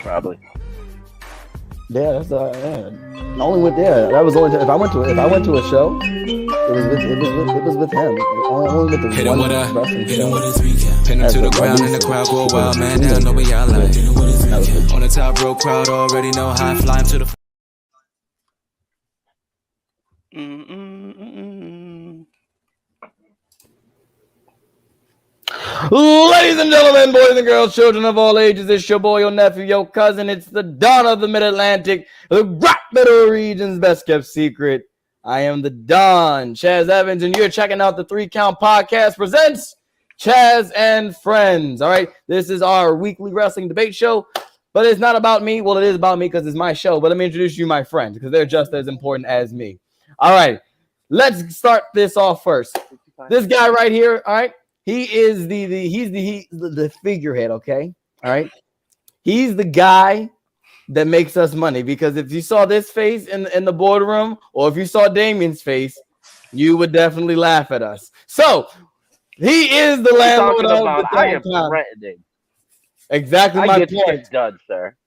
Probably. Yeah, that's only with that was only if I went to a show, it was with him. Only with the hit him one with a wrestling hit him show. with his recap. Pin him to the ground and the crowd go wild, man. They don't know we all like. Hit him with his recap. On the top rope, crowd already know how I fly him to the. Ladies and gentlemen, boys and girls, children of all ages, it's your boy, your nephew, your cousin. It's the Don of the Mid-Atlantic, the Rock Middle Region's best kept secret. I am the Don, Chaz Evans, and you're checking out the 3 Count Podcast presents Chaz and Friends. All right, this is our weekly wrestling debate show, but it's not about me. Well, it is about me because it's my show, but let me introduce you my friends because they're just as important as me. All right, let's start this off first. This guy right here, all right? He is the figurehead, okay? All right. He's the guy that makes us money because if you saw this face in the boardroom or if you saw Damien's face, you would definitely laugh at us. So he is the landlord of the I am threatening. Exactly my point. Shit done, sir.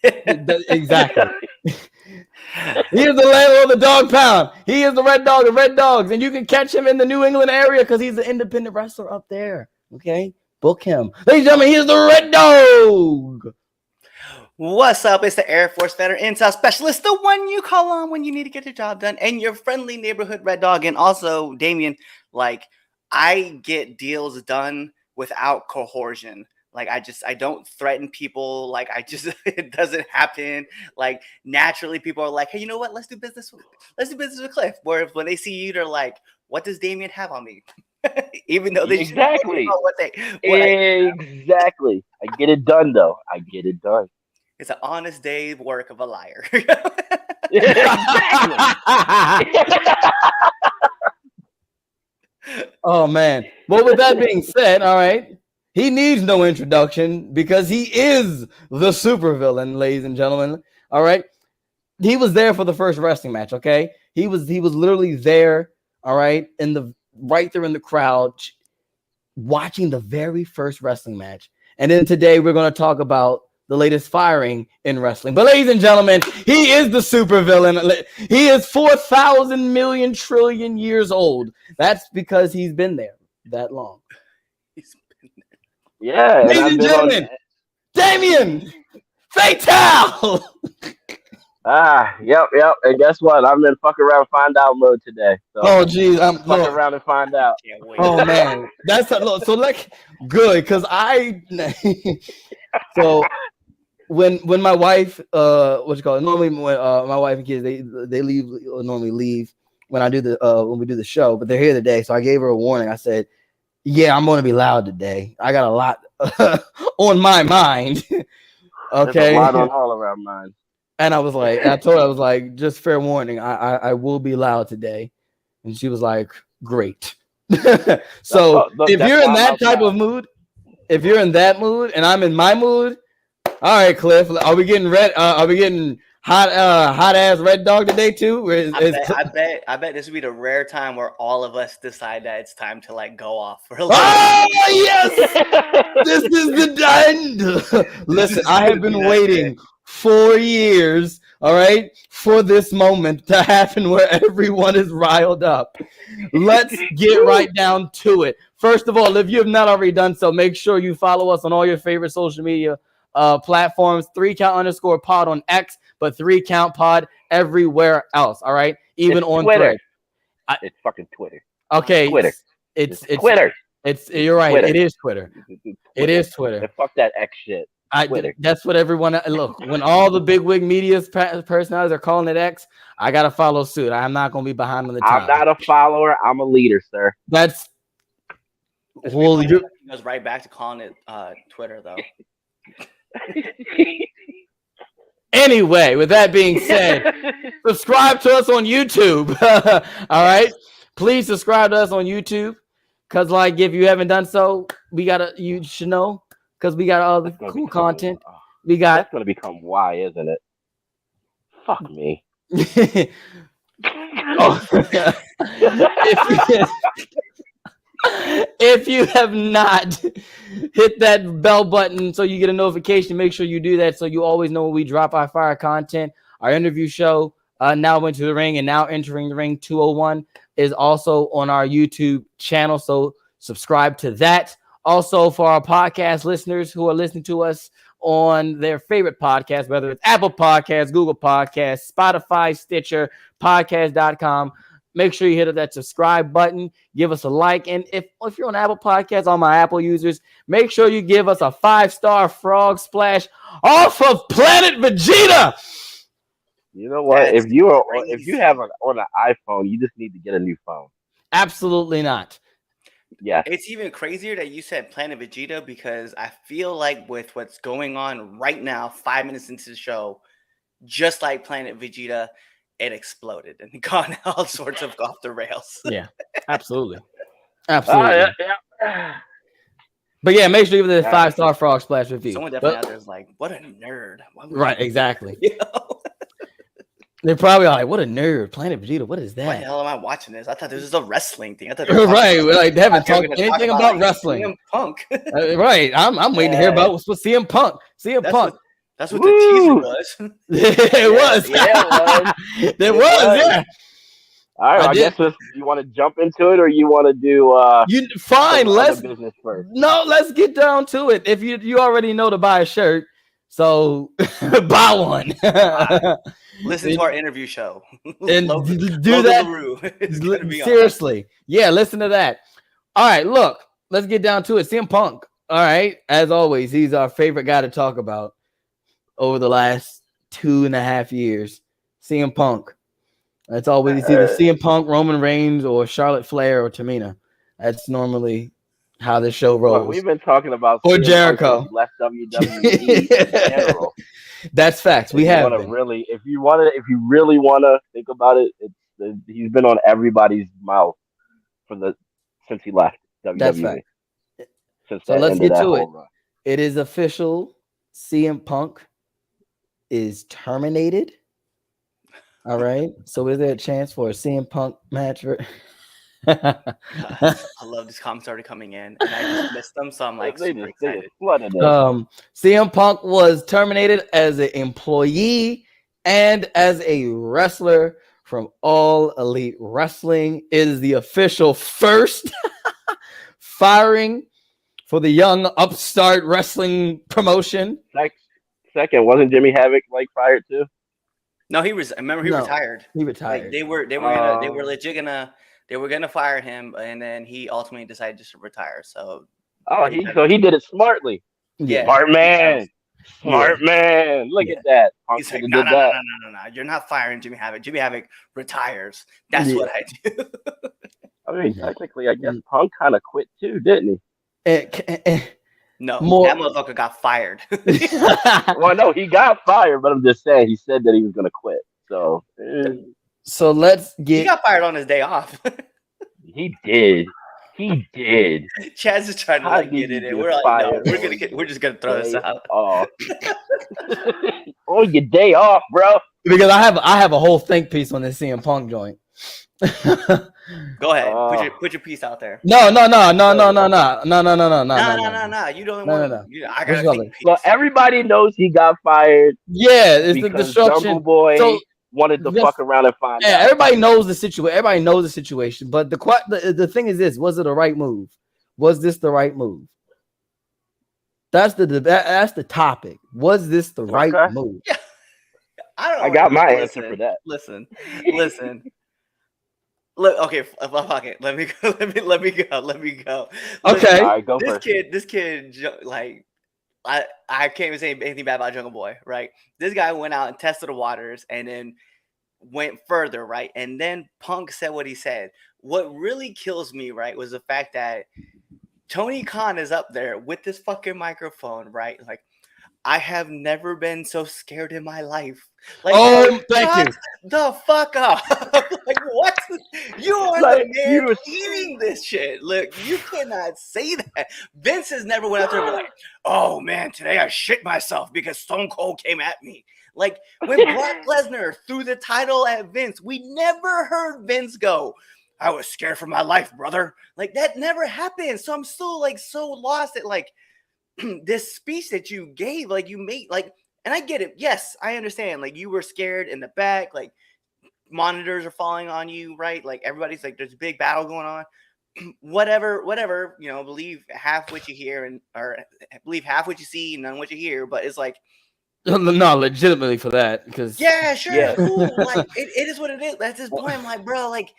Exactly. He is the landlord of the Dog Pound. He is the Red Dog of Red Dogs, and you can catch him in the New England area because he's an independent wrestler up there. Okay, book him, ladies and gentlemen. He is the Red Dog. What's up? It's the Air Force Veteran Intel Specialist, the one you call on when you need to get your job done, and your friendly neighborhood Red Dog. And also, Damien, like I get deals done without coercion. Like I don't threaten people. Like it doesn't happen. Like naturally, people are like, hey, you know what? Let's do business with Cliff. Where when they see you, they're like, what does Damien have on me? Even though they exactly know what exactly. I get it done though. I get it done. It's an honest day's work of a liar. Oh man. Well, with that being said, all right. He needs no introduction because he is the supervillain, ladies and gentlemen. All right. He was there for the first wrestling match, okay? He was literally there, all right, right there in the crowd watching the very first wrestling match. And then today we're going to talk about the latest firing in wrestling. But ladies and gentlemen, he is the supervillain. He is 4,000 million trillion years old. That's because he's been there that long. Yeah, ladies and gentlemen, Damien Fatal. Yep. And guess what? I'm in fuck around and find out mode today. So oh, geez, I'm fuck around and find out. Oh man, that's so like good because so when my wife normally when my wife and kids they normally leave when I do when we do the show, but they're here today, so I gave her a warning. I said, yeah, I'm going to be loud today. I got a lot on my mind. Okay. There's a lot on all around mine. And I was like, I told her, I was like, just fair warning, I will be loud today. And she was like, great. So if you're in that type of mood, if you're in that mood and I'm in my mood, all right, Cliff, are we getting hot ass Red Dog today too? I bet this would be the rare time where all of us decide that it's time to like go off for a little. Oh yes, this is the end. Listen, I have been waiting 4 years, all right, for this moment to happen where everyone is riled up. Let's get right down to it. First of all, if you have not already done so, make sure you follow us on all your favorite social media platforms. 3count_pod on X, but 3count pod everywhere else. All right, even it's on Twitter. Thread. It's fucking Twitter. Okay, Twitter. It's Twitter. You're right. Twitter. It is Twitter. It is Twitter. And fuck that X shit. That's what everyone look. When all the big wig media personalities are calling it X, I gotta follow suit. I'm not gonna be behind on the time. I'm not a follower. I'm a leader, sir. That's well, it goes right back to calling it Twitter, though. Anyway, with that being said, subscribe to us on YouTube. All right, please subscribe to us on YouTube, cause like if you haven't done so, you should know. Because we got all the cool content. That's going to become why, isn't it? Fuck me. If you have not hit that bell button so you get a notification, make sure you do that so you always know when we drop our fire content. Our interview show, Now Went to the Ring and Now Entering the Ring 201, is also on our YouTube channel. So subscribe to that. Also, for our podcast listeners who are listening to us on their favorite podcast, whether it's Apple Podcasts, Google Podcasts, Spotify, Stitcher, podcast.com, make sure you hit that subscribe button, give us a like. And if you're on Apple Podcasts, all my Apple users, make sure you give us a 5-star frog splash off of Planet Vegeta. You know what? That's if you crazy. have on an iPhone, you just need to get a new phone. Absolutely not. Yeah. It's even crazier that you said Planet Vegeta because I feel like with what's going on right now, 5 minutes into the show, just like Planet Vegeta, it exploded and gone all sorts of off the rails. Yeah, absolutely. Absolutely. Yeah. But yeah, make sure you give it a 5-star frog splash review. Someone definitely out there is like, what a nerd. Why would Right, you- exactly. You know? They're probably like, what a nerd. Planet Vegeta, what is Why the that? hell am I watching this? I thought this was a wrestling thing. I thought Right, like they haven't they were talked gonna talk anything about, about like, wrestling. CM Punk. Right, I'm waiting to hear about what's with CM Punk. CM Punk. That's what the teaser was. It was. Yeah, It was, yeah. All right, I I guess you want to jump into it, or you want to do Fine, some let's other business first. let's get down to it. If you already know to buy a shirt, so buy one. Listen to our interview show. And Logan- do Logan that. LaRue is gonna be on. Seriously. Yeah, listen to that. All right, look, let's get down to it. CM Punk. All right, as always, he's our favorite guy to talk about over the last 2.5 years. CM Punk. That's always either CM Punk, Roman Reigns, or Charlotte Flair or Tamina. That's normally how this show rolls. Well, we've been talking about Or CM Punk Jericho. since he left WWE in general. That's facts. We If you have wanna been. really, if you really want to think about it, he's been on everybody's mouth since he left WWE. That's fact. Since So that let's ended get that to whole it. run. It is official. CM Punk is terminated. All right. So is there a chance for a CM Punk match? I love this comment already coming in, and I just missed them, so I'm like They super just- they excited. just flooded it. CM Punk was terminated as an employee and as a wrestler from All Elite Wrestling. It is the official first firing for the young upstart wrestling promotion. Second, wasn't Jimmy Havoc fired too? No, he was. Remember, he No. retired. He retired. Like they were legit gonna fire him, and then he ultimately decided just to retire. So He did it smartly. yeah, Smart man. Smart man. Look Yeah. at that. Punk he's like, should've no, did no, no, that. no, no, no, no. You're not firing Jimmy Havoc. Jimmy Havoc retires. That's Yeah. what I do. I mean, Yeah. technically, I guess Punk kind of quit too, didn't he? No, More- that motherfucker got fired. Well, no, he got fired, but I'm just saying he said that he was going to quit. So So let's He get got fired on his day off. he did. He did. Chaz is trying to How like did get it you in. get We're like, no, fired we're just gonna throw this Day out. off. On your day off, bro. because I have a whole think piece on this CM Punk joint. Go ahead, Oh. put your piece out there. No. No. You don't No, No. want. I What's gotta it think. Piece. Well, everybody knows he got fired Yeah, it's the because destruction. Jungle Boy So wanted to yes. fuck around and find yeah, out. everybody knows the situation. Everybody knows the situation. But the thing is this: was it a right move? Was this the right move? That's the topic. Was this the right Okay. move? I don't know. I got my Listen, answer for that. Listen. Look, okay, fuck it. Let me go. Let me go. Okay. All right, go This first. kid, like, I can't even say anything bad about Jungle Boy, right? This guy went out and tested the waters and then went further, right? And then Punk said what he said. What really kills me, right, was the fact that Tony Khan is up there with this fucking microphone, right? Like, I have never been so scared in my life. Like, Thank you. shut the fuck up. Like, what? You are Like, the man you was- eating this shit. Look, you cannot say that. Vince has never went out there and been like, oh man, today I shit myself because Stone Cold came at me. Like, when Brock Lesnar threw the title at Vince, we never heard Vince go, I was scared for my life, brother. Like that never happened. So I'm still like so lost at like this speech that you gave, like you made, like, and I get it. Yes, I understand. Like you were scared in the back, like monitors are falling on you, right? Like everybody's like, there's a big battle going on. whatever, believe half what you hear or believe half what you see, none what you hear. But it's like, No, legitimately for that, because yeah, sure, Yeah. cool. Like it is what it is. That's his point. I'm like, bro, like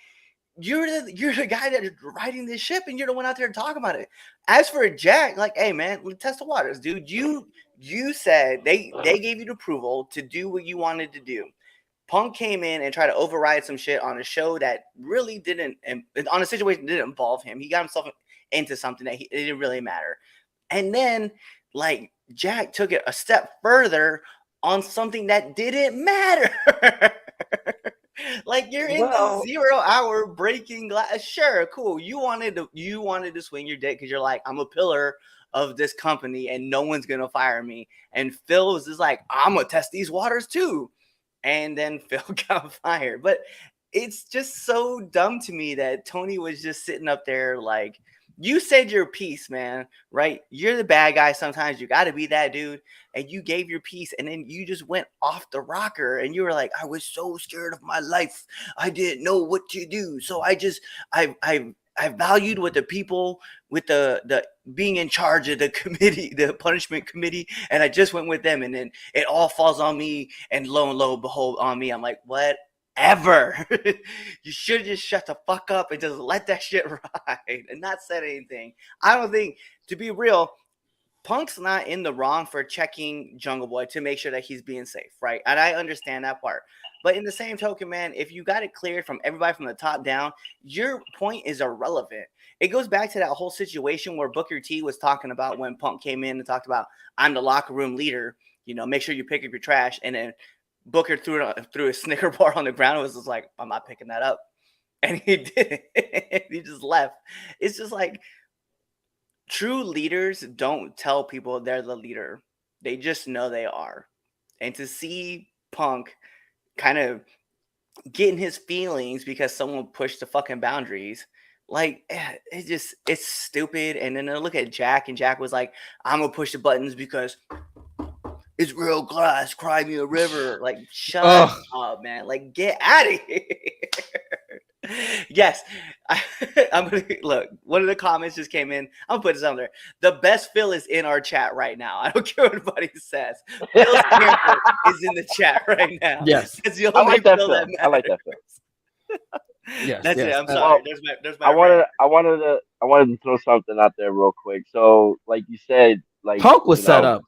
you're the guy that is riding this ship, and you're the one out there talking about it. As for Jack, like, hey man, test the waters, dude. You said they gave you the approval to do what you wanted to do. Punk came in and tried to override some shit on a show that really didn't, on a situation that didn't involve him. He got himself into something that it didn't really matter. And then, like, Jack took it a step further on something that didn't matter. Like, you're in the 0 hour breaking glass. Sure, cool. You wanted to swing your dick because you're like, I'm a pillar of this company and no one's gonna fire me. And Phil was just like, I'm gonna test these waters too. And then Phil got fired. But it's just so dumb to me that Tony was just sitting up there like, you said your piece, man, right? You're the bad guy sometimes. You got to be that dude. And you gave your piece, and then you just went off the rocker, and you were like, I was so scared of my life. I didn't know what to do. So I valued what the people with the being in charge of the committee, the punishment committee, and I just went with them, and then it all falls on me, and lo and behold, on me. I'm like, whatever. You should have just shut the fuck up and just let that shit ride and not said anything. I don't think, to be real, Punk's not in the wrong for checking Jungle Boy to make sure that he's being safe, right? And I understand that part. But in the same token, man, if you got it cleared from everybody from the top down, your point is irrelevant. It goes back to that whole situation where Booker T was talking about when Punk came in and talked about, I'm the locker room leader, make sure you pick up your trash. And then Booker threw a Snicker bar on the ground and was just like, I'm not picking that up. And he did it. He just left. It's just like, true leaders don't tell people they're the leader. They just know they are. And to see Punk kind of getting his feelings because someone pushed the fucking boundaries, like, it's stupid. And then I look at Jack, and Jack was like, I'm gonna push the buttons because it's real glass, cry me a river. Like, shut up, man. Like, get out of here. Yes, I'm gonna look. One of the comments just came in. I'm gonna put this on there. The best Phil is in our chat right now. I don't care what anybody says. Phil's character is in the chat right now. Yes, it's the I only like that Phil Phil. that I like that Phil. yes, that's yes. it. I'm sorry. There's my I wanted to throw something out there real quick. So, like you said, like Punk was set up.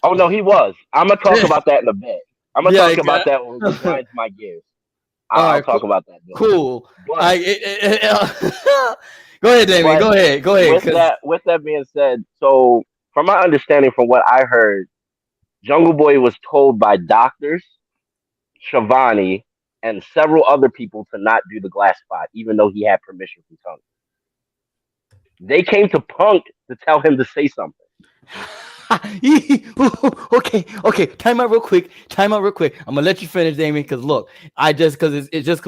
Oh no, he was. I'm gonna talk about that in a bit. I'm gonna talk about that when we grind my gears. I'll talk about that. Cool. But, go ahead, Damien. Go ahead. With that being said, so from my understanding, from what I heard, Jungle Boy was told by doctors, Shivani, and several other people to not do the glass spot, even though he had permission from Tony. They came to Punk to tell him to say something. Okay. Time out real quick. I'm gonna let you finish, Damien, because look, it's just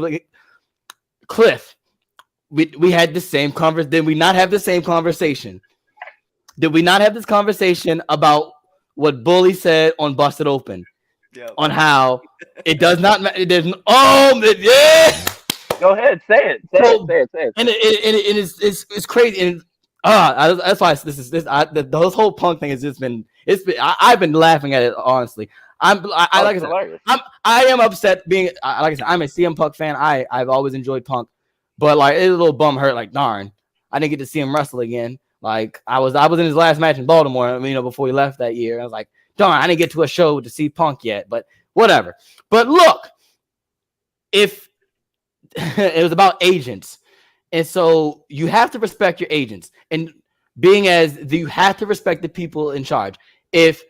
Cliff. We had the same conversation. Did we not have the same conversation? Did we not have this conversation about what Bully said on Busted Open? Yep. On how it does not matter. Yeah. Go ahead, say it. And it's crazy. And that's why the whole Punk thing has just been. I've been laughing at it honestly. I am upset being like I said, I'm a CM Punk fan. I've always enjoyed Punk, but like it's a little bum hurt. Like darn, I didn't get to see him wrestle again. Like I was in his last match in Baltimore. I mean, before he left that year, I was like, darn, I didn't get to a show to see Punk yet. But whatever. But look, if it was about agents, and so you have to respect your agents, and you have to respect the people in charge. If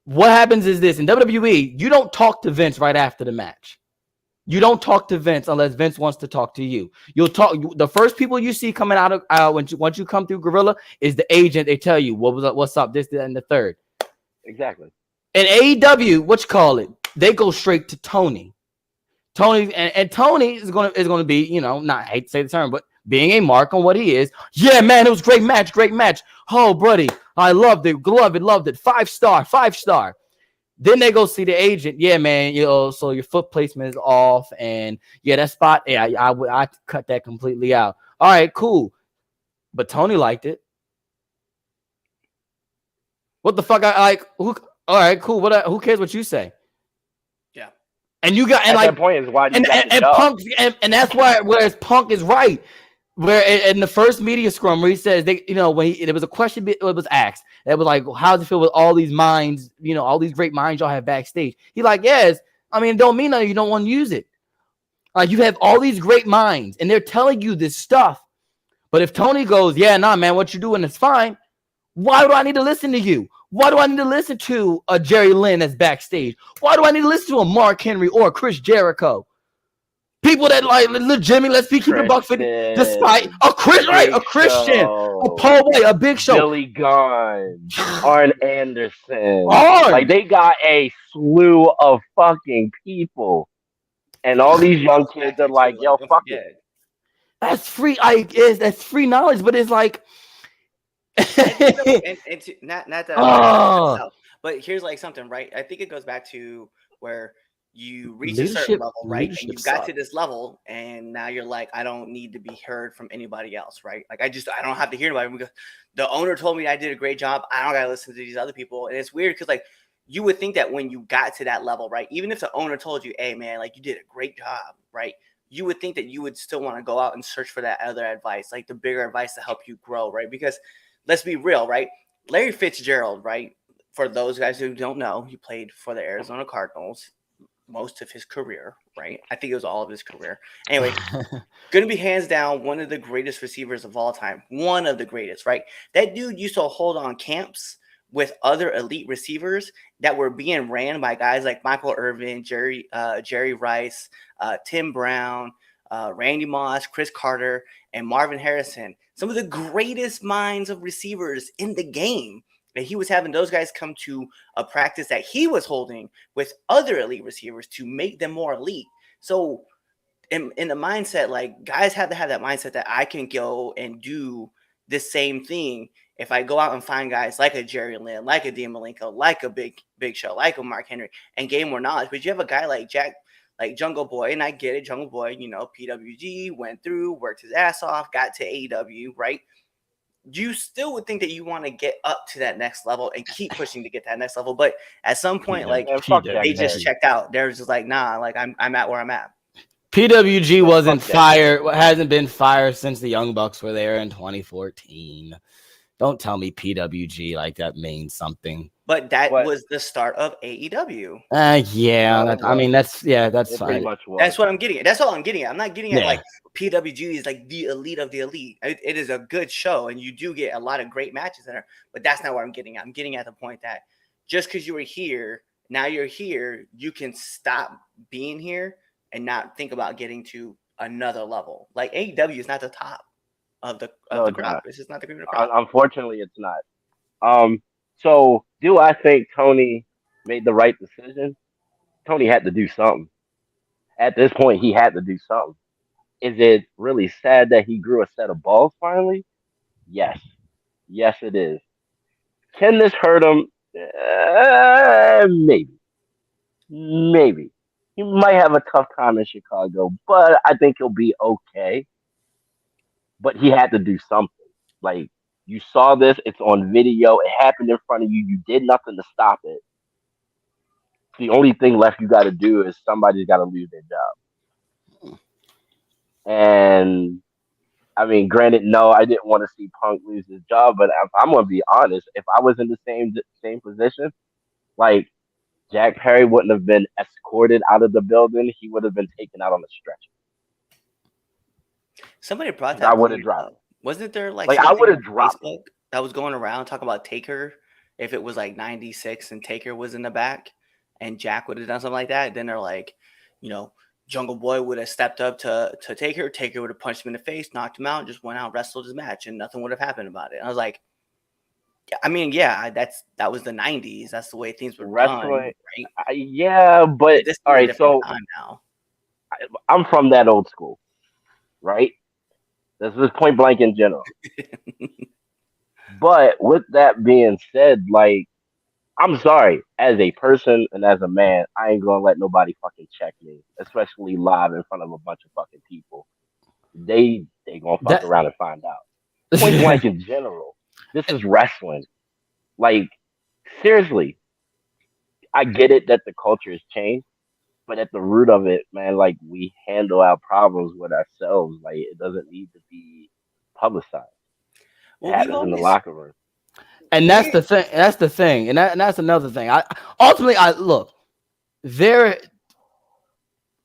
what happens is this in WWE, you don't talk to Vince right after the match. You don't talk to Vince unless Vince wants to talk to you. You'll talk. The first people you see coming out of once you come through Gorilla is the agent. They tell you what's up, this, that, and the third. Exactly. In AEW, they go straight to Tony. Tony and Tony is gonna be, you know, not, I hate to say the term, but being a mark on what he is. Yeah, man, it was great match, great match. Oh, buddy, I loved it, loved it. 5-star, 5-star. Then they go see the agent. Yeah, man, you know, so your foot placement is off, and yeah, that spot, yeah, I cut that completely out. All right, cool. But Tony liked it. What the fuck? I like who? All right, cool. Who cares what you say? Yeah. And you got, and At like, that point is why you got the and job. Punk, and that's why, whereas Punk is right. Where in the first media scrum where he says they, you know, when there was a question it was asked, it was like, how does it feel with all these minds, you know, all these great minds y'all have backstage? He like, yes, I mean, it don't mean nothing. You don't want to use it. You have all these great minds, and they're telling you this stuff. But if Tony goes, yeah, nah, man, what you're doing is fine. Why do I need to listen to you? Why do I need to listen to a Jerry Lynn that's backstage? Why do I need to listen to a Mark Henry or Chris Jericho? People that like Jimmy, let's be keeping buck 50, despite a Christian, a Paul White, a Big Show, Billy Gunn, Arn Anderson. Arn. Like they got a slew of fucking people, and all these young kids are like, "Yo, fuck it." That's free. That's free knowledge, but it's like, not that, but here's like something, right? I think it goes back to where you reach a certain level, right? And you got to this level, and now you're like, I don't need to be heard from anybody else, right? Like I don't have to hear about it because the owner told me I did a great job. I don't gotta listen to these other people, and it's weird because like you would think that when you got to that level, right? Even if the owner told you, hey man, like you did a great job, right? You would think that you would still want to go out and search for that other advice, like the bigger advice to help you grow, right? Because let's be real, right? Larry Fitzgerald, right? For those guys who don't know, he played for the Arizona Cardinals most of his career, right? I think it was all of his career. Anyway, going to be hands down one of the greatest receivers of all time. One of the greatest, right? That dude used to hold on camps with other elite receivers that were being ran by guys like Michael Irvin, Jerry Rice, Tim Brown, Randy Moss, Chris Carter, and Marvin Harrison. Some of the greatest minds of receivers in the game. And he was having those guys come to a practice that he was holding with other elite receivers to make them more elite. So in the mindset, like guys have to have that mindset that I can go and do the same thing if I go out and find guys like a Jerry Lynn, like a Dean Malenko, like a Big Show, like a Mark Henry, and gain more knowledge. But you have a guy like Jack, like Jungle Boy, and I get it, Jungle Boy, you know, PWG, went through, worked his ass off, got to AEW, right? You still would think that you want to get up to that next level and keep pushing to get that next level. But at some point, like they just checked out. They're just like, nah, like I'm at where I'm at. PWG wasn't fire, hasn't been fire since the Young Bucks were there in 2014. Don't tell me PWG like that means something. But that was the start of AEW. Yeah, I mean that's fine. That's what I'm getting at. That's all I'm getting at. I'm not getting at like PWG is like the elite of the elite. It is a good show, and you do get a lot of great matches in there. But that's not what I'm getting at. I'm getting at the point that just because you were here, now you're here, you can stop being here and not think about getting to another level. Like AEW is not the top of the crowd. This is not the cream of the crowd. Unfortunately, it's not. So do I think Tony made the right decision? Tony had to do something. At this point, he had to do something. Is it really sad that he grew a set of balls finally? Yes. Yes, it is. Can this hurt him? Maybe. Maybe. He might have a tough time in Chicago, but I think he'll be okay. But he had to do something. Like, you saw this, it's on video, it happened in front of you, you did nothing to stop it. The only thing left you got to do is somebody's got to lose their job. And I mean, granted, no, I didn't want to see Punk lose his job, but I'm gonna be honest. If I was in the same position, like Jack Perry wouldn't have been escorted out of the building; he would have been taken out on a stretcher. Somebody brought that. I would have dropped. Wasn't there like I would have dropped Facebook that was going around talking about Taker? If it was like 96 and Taker was in the back, and Jack would have done something like that, then they're like, you know, Jungle Boy would have stepped up to Taker. Taker would have punched him in the face, knocked him out, just went out, wrestled his match, and nothing would have happened about it. And I was like, I mean, yeah, that was the 90s. That's the way things were wrestling. Done, right? Yeah, but all right. So time now. I'm from that old school, right? This is point blank in general. But with that being said, like, I'm sorry, as a person and as a man, I ain't gonna let nobody fucking check me, especially live in front of a bunch of fucking people. They gonna fuck That around and find out. Point blank in general, this is wrestling. Like, seriously, I get it that the culture has changed, but at the root of it, man, like, we handle our problems with ourselves. Like, it doesn't need to be publicized. It Well, we've happens in the always locker room. and that's we the thing. That's the thing, and that's another thing. I ultimately, I look there.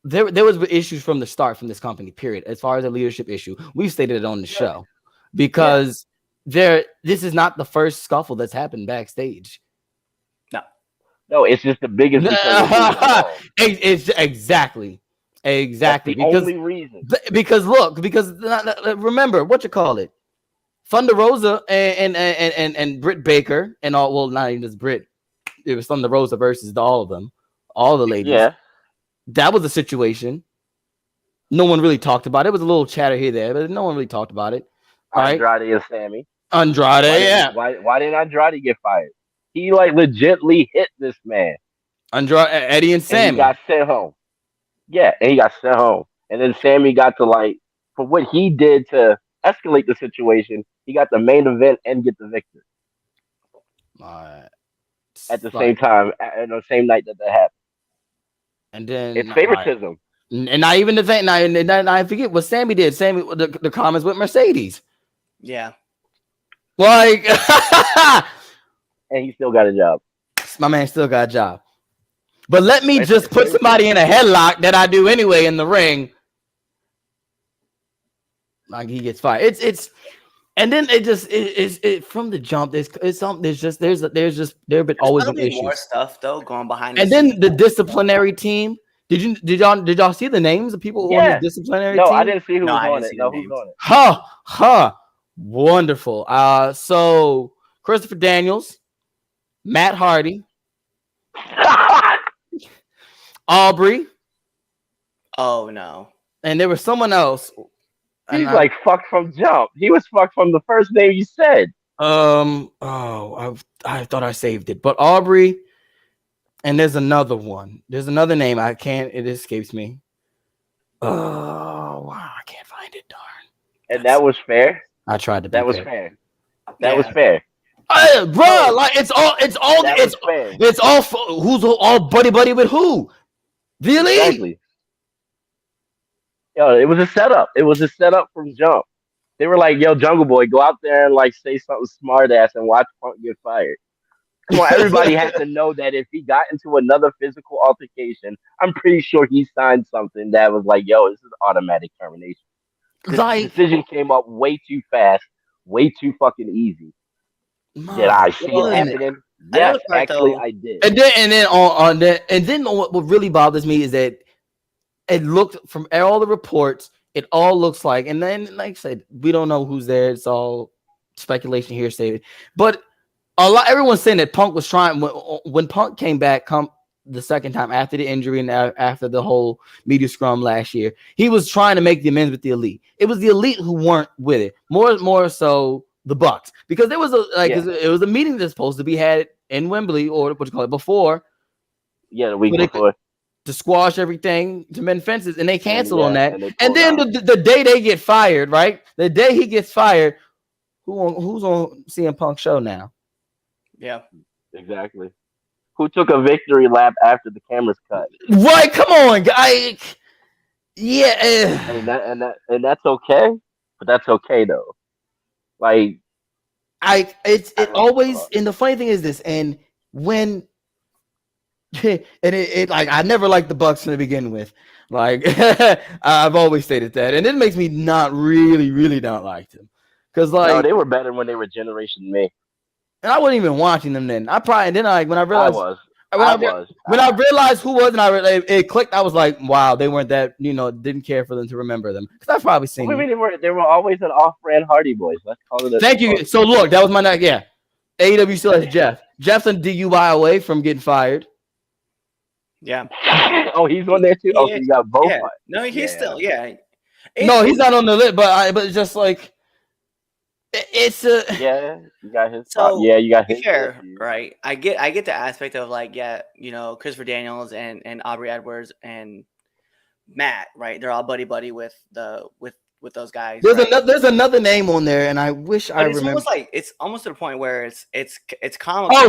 There was issues from the start from this company. Period. As far as a leadership issue, we've stated it on the Yeah, show yeah because this is not the first scuffle that's happened backstage. no. no, it's just the biggest because of who's involved. It's exactly That's exactly the only reason. because remember what you call it. Thunder Rosa and Britt Baker and all, well, not even just Britt. It was Thunder Rosa versus all of them, all the ladies. Yeah, That was a situation. No one really talked about it. It was a little chatter here there, but no one really talked about it. All right, Andrade and Sammy. Andrade, yeah, Why didn't Andrade get fired? He like legitly hit this man, Andrade, Eddie and and he Sammy. got sent home. Yeah, and he got sent home. And then Sammy got to like for what he did to escalate the situation. He got the main event and get the victory Uh, at the same like, time, at the same night that happened. and It's then favoritism. and not even the thing. And I forget what Sammy did. Sammy the comments with Mercedes. Yeah. Like And he still got a job. my man still got a job. But let me It's, just it's put somebody in a favoritism. headlock that I do anyway in the ring. Like he gets fired. It's and then it from the jump. There's something. There's just there have been There's always gonna been be more issues. stuff though going behind the And scenes. then the disciplinary team. Did y'all see the names of people on this Yeah. disciplinary No, I team? didn't see who No, was I on didn't it. see the No, who's names. on it? Wonderful. So Christopher Daniels, Matt Hardy, Aubrey, Oh no. and there was someone else. He's And like fucked from jump. He was fucked from the first name you said. I thought I saved it, but Aubrey, and there's another one. There's another name. It escapes me. Oh wow, I can't find it. Darn. And that was fair. I tried to be That was fair. fair. That was Yeah. fair. Bro, No, like it's that was fair. who's all buddy with who? The elite. Exactly. Yo, it was a setup. It was a setup from jump. They were like, "Yo, Jungle Boy, go out there and like say something smart ass and watch Punk get fired." Come on, everybody had to know that if he got into another physical altercation, I'm pretty sure he signed something that was like, "Yo, this is automatic termination." This Like, decision came up way too fast, way too fucking easy. Did my I see it Well, and goodness. happening? Yes, another part actually, though. I did. And then what really bothers me is that it looked from all the reports, it all looks like, and then like I said, we don't know who's there. It's all speculation, hearsay. But everyone's saying that Punk was trying when Punk came back, the second time after the injury and after the whole media scrum last year, he was trying to make the amends with the elite. It was the elite who weren't with it. More so the Bucks, because there was it was a meeting that's supposed to be had in Wembley, or what you call it, before. Yeah, the week But before. to squash everything, to mend fences, and they canceled on that. And they And pulled then out. the day they get fired, right? The day he gets fired, who's on CM Punk show now? Yeah. Exactly. Who took a victory lap after the cameras cut? Right? Come on, guy. Yeah. And that's okay. But that's okay though. Like It I don't always, know. and the funny thing is this, and when and it like I never liked the Bucks to begin with. Like I've always stated that, and it makes me not really not like them, because No, like, they were better when they were Generation Me. and I wasn't even watching them then. I probably, and then like when I I realized was. when I I was. when I realized who was, and it clicked, I was like, wow, they weren't that, didn't care for them to remember them, because I've probably I seen mean, them. they were always an off-brand Hardy Boys. Let's call it. Thank you. So look, that was my next. Yeah, AEW still has Jeff. Jeff's a DUI away from getting fired. Yeah. Oh, he's on there too. He Oh, so is. you got both. Yeah. No, he's Yeah. still. Yeah. No, he's not on the list. But it's just like it's a. Yeah, you got his pop. So Yeah, you to got be his fair, issues. right? I get the aspect of like, yeah, Christopher Daniels and Aubrey Edwards and Matt, right? They're all buddy with those guys, right? There's another name on there, and I wish I But it's remember. almost like it's almost to the point where it's Oh, comical. Oh,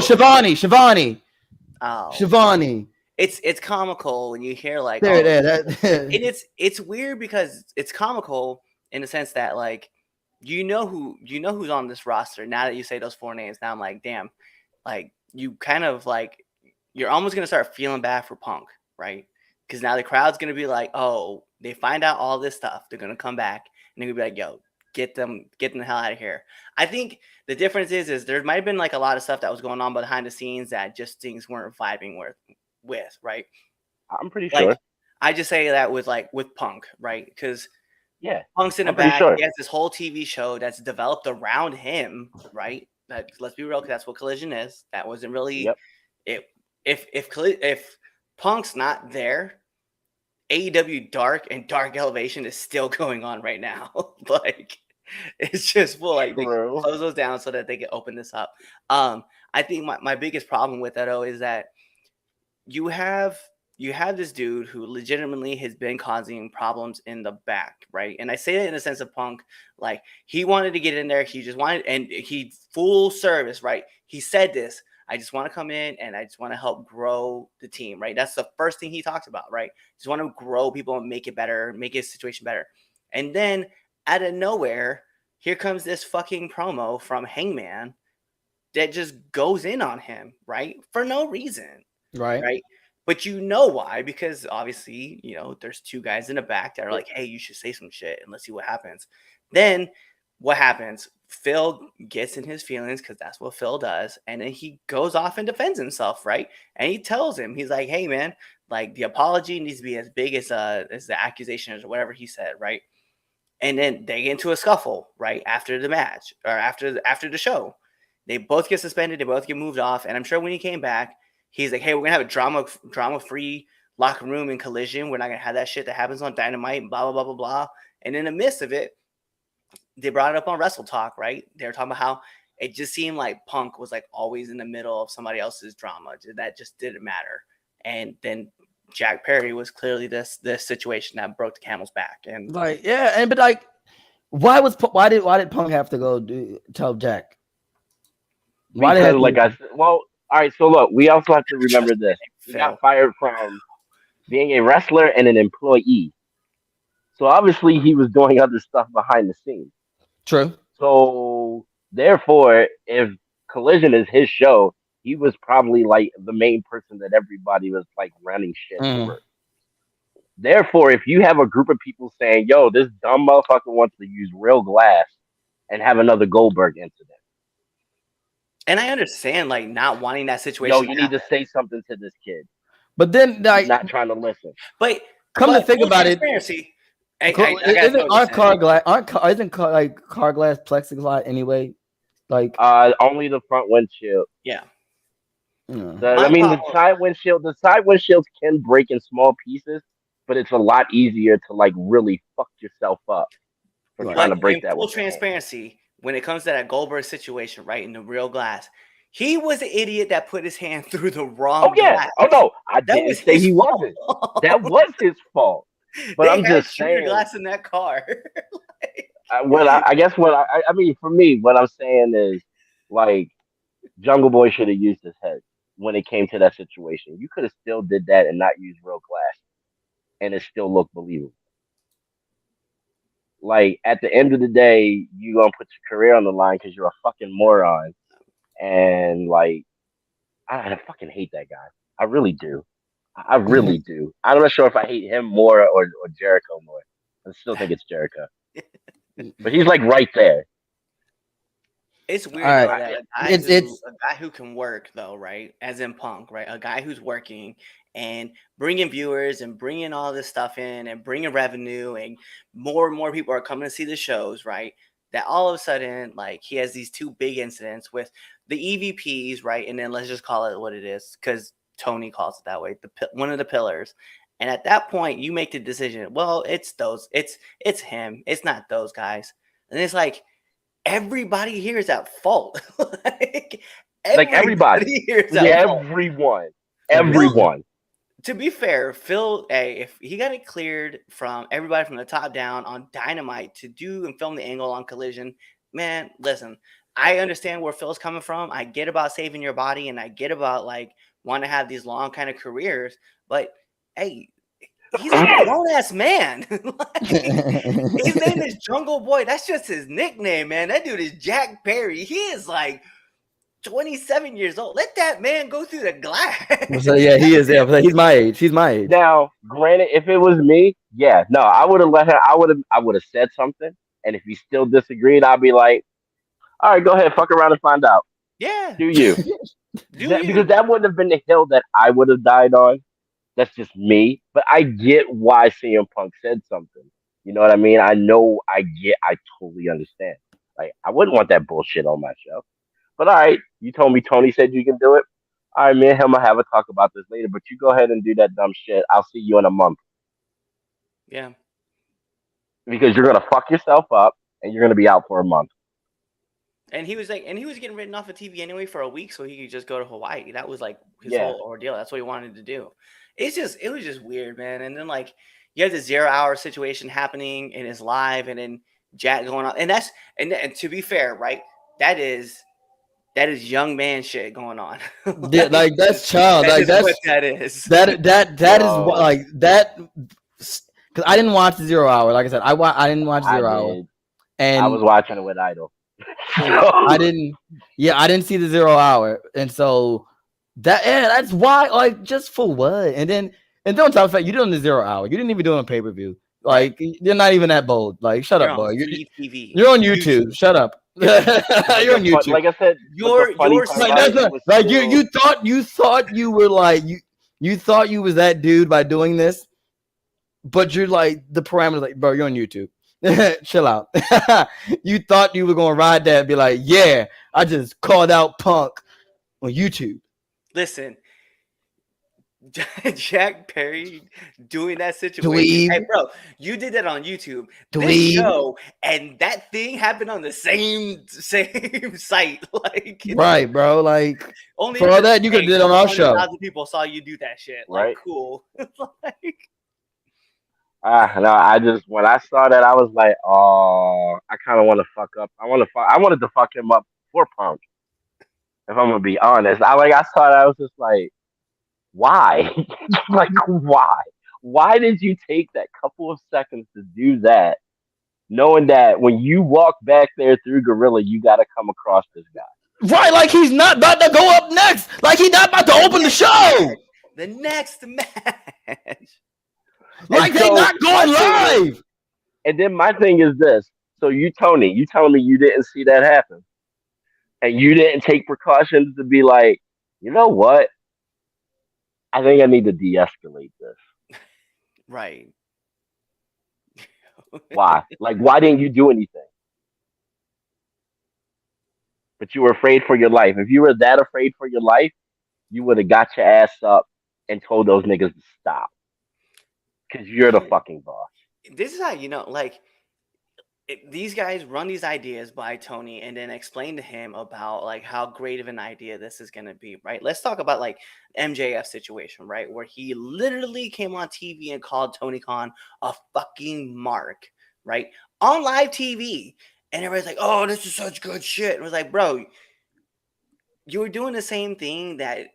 Shivani. it's comical when you hear like, There, oh, there. and That. it's weird because it's comical in the sense that like who's on this roster now that you say those four names. Now I'm like, damn, like you kind of like you're almost gonna start feeling bad for Punk, right? Because now the crowd's gonna be like, oh, they find out all this stuff, they're gonna come back and they're gonna be like, yo, get them the hell out of here. I think the difference is there might have been like a lot of stuff that was going on behind the scenes that just things weren't vibing with, right? I'm pretty Like sure. I just say that with Punk, right? Because Yeah, Punk's in the I'm pretty back. sure. He has this whole TV show that's developed around him, right? That let's be real, because that's what Collision is. That wasn't really Yep. it. If Punk's not there, AEW Dark and Dark Elevation is still going on right now. Like it's just full. Like they True. close those down so that they can open this up. I think my biggest problem with that though is that you have this dude who legitimately has been causing problems in the back, right? And I say that in the sense of Punk, like he wanted to get in there, he just wanted, and he full service, right? He said this, I just want to come in and I just want to help grow the team, right? That's the first thing he talks about, right? Just want to grow people and make it better, make his situation better. And then out of nowhere, here comes this fucking promo from Hangman that just goes in on him, right? For no reason, Right. right? But you know why? Because obviously, there's two guys in the back that are like, hey, you should say some shit and let's see what happens. Then what happens? Phil gets in his feelings because that's what Phil does. And then he goes off and defends himself, right? And he tells him, he's like, hey, man, like the apology needs to be as big as the accusation or whatever he said, right? And then they get into a scuffle, right? After the match or after the show. They both get suspended. They both get moved off. And I'm sure when he came back, he's like, hey, we're going to have a drama-free locker room in Collision. We're not going to have that shit that happens on Dynamite, blah, blah, blah, blah, blah. And in the midst of it, they brought it up on Wrestle Talk, right? They were talking about how it just seemed like Punk was like always in the middle of somebody else's drama. That just didn't matter. And then Jack Perry was clearly this situation that broke the camel's back. And Like, yeah, but like, why did Punk have to go tell Jack? Why did Because, he like I said, well, all right. So look, we also have to remember this. He Phil. got fired from being a wrestler and an employee. So obviously he was doing other stuff behind the scenes. True. So therefore, if Collision is his show, he was probably like the main person that everybody was like running shit for. Therefore, if you have a group of people saying, "Yo, this dumb motherfucker wants to use real glass," and have another Goldberg incident, and I understand like not wanting that situation. yo, you need to say something to this kid. But then, like, He's not trying to listen. But come to think full about it, transparency, isn't car glass plexiglass anyway? Like, Only the front windshield. yeah. I mean, the side windshields can break in small pieces, but it's a lot easier to like really fuck yourself up for trying to break that. Full transparency, when it comes to that Goldberg situation, right, in the real glass, he was the idiot that put his hand through the wrong glass. Oh no, I didn't say he wasn't. That was his fault. But I'm just saying, glass in that car. I mean, for me, what I'm saying is like Jungle Boy should have used his head when it came to that situation. You could have still did that and not used real glass, and it still looked believable. Like at the end of the day, you gonna put your career on the line because you're a fucking moron, and like I fucking hate that guy. I really do. I really do. I'm not sure if I hate him more or Jericho more. I still think it's Jericho, but he's like right there. It's weird right. that a guy who can work though, right? As in Punk, right? A guy who's working and bringing viewers and bringing all this stuff in and bringing revenue and more people are coming to see the shows, right? That all of a sudden, like he has these two big incidents with the EVPs, right? And then let's just call it what it is, because Tony calls it that way, one of the pillars. And at that point, you make the decision. Well, it's him. It's not those guys. And it's like everybody here is at fault. like everybody. here is at fault. Everyone. To be fair, Phil, if he got it cleared from everybody from the top down on Dynamite to do and film the angle on Collision, man, listen, I understand where Phil's coming from. I get about saving your body, and I get about like want to have these long kind of careers, but hey, he's a grown-ass man. His name is Jungle Boy. That's just his nickname, man. That dude is Jack Perry. He is like 27 years old. Let that man go through the glass. So yeah, he is. Yeah, he's my age. He's my age. Now, granted, if it was me, I would have let her. I would have said something, and if he still disagreed, I'd be like, "All right, go ahead, fuck around and find out." Yeah, do you? Because that wouldn't have been the hill that I would have died on. That's just me. But I get why CM Punk said something. You know what I mean? I totally understand. Like, I wouldn't want that bullshit on my show. But all right, you told me Tony said you can do it. All right, me and him will have a talk about this later. But you go ahead and do that dumb shit. I'll see you in a month. Yeah. Because you're gonna fuck yourself up and you're gonna be out for a month. And he was getting written off of TV anyway for a week, so he could just go to Hawaii. That was like his whole ordeal. That's what he wanted to do. It was just weird, man. And then like you have the 0 hour situation happening and it's live, and then Jack going on, and to be fair, right? That is young man shit going on. Like that's child. Like that's what that is. That is what like that. Because I didn't watch the 0 hour. Like I said, I didn't watch 0 hour, and I was watching it with Idol. I didn't see the 0 hour, and so that's why, like, just for what? And on top of the fact, you're doing the 0 hour, you didn't even do it on pay-per-view. Like, you're not even that bold. Like, shut up, boy. You're on YouTube. Shut up. You're on YouTube. Like I said, you thought you were like you thought you was that dude by doing this, but you're like the parameters, like, bro, you're on YouTube. Chill out. You thought you were gonna ride that and be like, yeah, I just called out Punk on YouTube. Listen, Jack Perry doing that situation. Hey, bro, you did that on YouTube. This show and that thing happened on the same site. Like, right, bro. Like, only for all that, you could have did it on our show. 100,000 people saw you do that shit. Like, cool. Like, no, I just, when I saw that, I was like, oh, I kind of want to fuck up. I wanted to fuck him up for Punk. If I'm gonna be honest, I saw that, I was just like, why? Like, why? Why did you take that couple of seconds to do that, knowing that when you walk back there through Gorilla, you got to come across this guy? Right, like he's not about to go up next. Like he's not about to open the show. The next match. Like they're not going live. And then my thing is this. So you telling me you didn't see that happen. And you didn't take precautions to be like, you know what? I think I need to de-escalate this. Right. Why? Like, why didn't you do anything? But you were afraid for your life. If you were that afraid for your life, you would have got your ass up and told those niggas to stop. Because you're the fucking boss. This is how you know, like, these guys run these ideas by Tony and then explain to him about, like, how great of an idea this is going to be, right? Let's talk about, like, MJF situation, right? Where he literally came on TV and called Tony Khan a fucking mark, right? On live TV. And everybody's like, oh, this is such good shit. And it was like, bro, you were doing the same thing that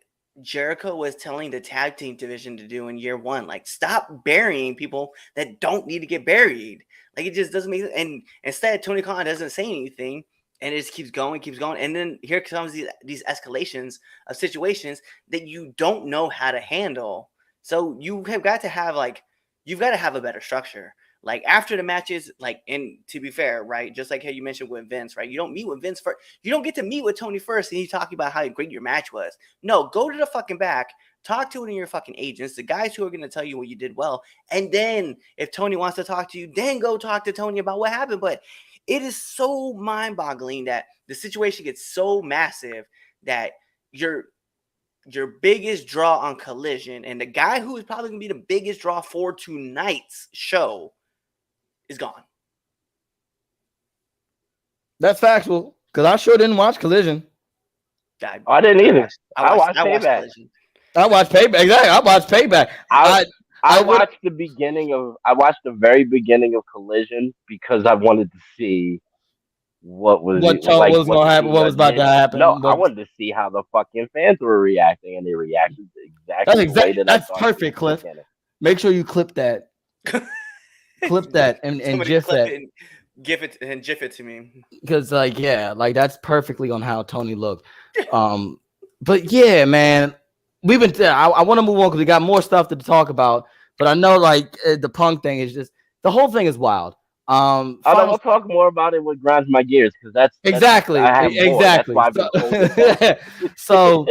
Jericho was telling the tag team division to do in year one. Like, stop burying people that don't need to get buried. Like, it just doesn't make sense. And instead, Tony Khan doesn't say anything, and it just keeps going. And then here comes these escalations of situations that you don't know how to handle. So you have got to have, like, you've got to have a better structure. Like, after the matches, like, and to be fair, right, just like how you mentioned with Vince, right, you don't meet with Vince first. You don't get to meet with Tony first and you talk about how great your match was. No, go to the fucking back, talk to one of your fucking agents, the guys who are going to tell you what you did well, and then if Tony wants to talk to you, then go talk to Tony about what happened. But it is so mind-boggling that the situation gets so massive that you're your biggest draw on Collision, and the guy who is probably gonna be the biggest draw for tonight's show is gone. That's factual. Because I sure didn't watch Collision. I didn't either. I watched Payback. Collision. I watched Payback. Exactly. I watched Payback. I watched the very beginning of Collision because I wanted to see what was gonna happen. What was about to happen? No, I wanted to see how the fucking fans were reacting, and they reacted exactly the way that that's perfect, Cliff. Make sure you clip that. Clip that and GIF that. GIF it to me. Because that's perfectly on how Tony looked. But yeah, man, we've been. I want to move on because we got more stuff to talk about. But I know the Punk thing is just the whole thing is wild. I'll talk more about it what grinds my gears because that's exactly. That's why I've been holding so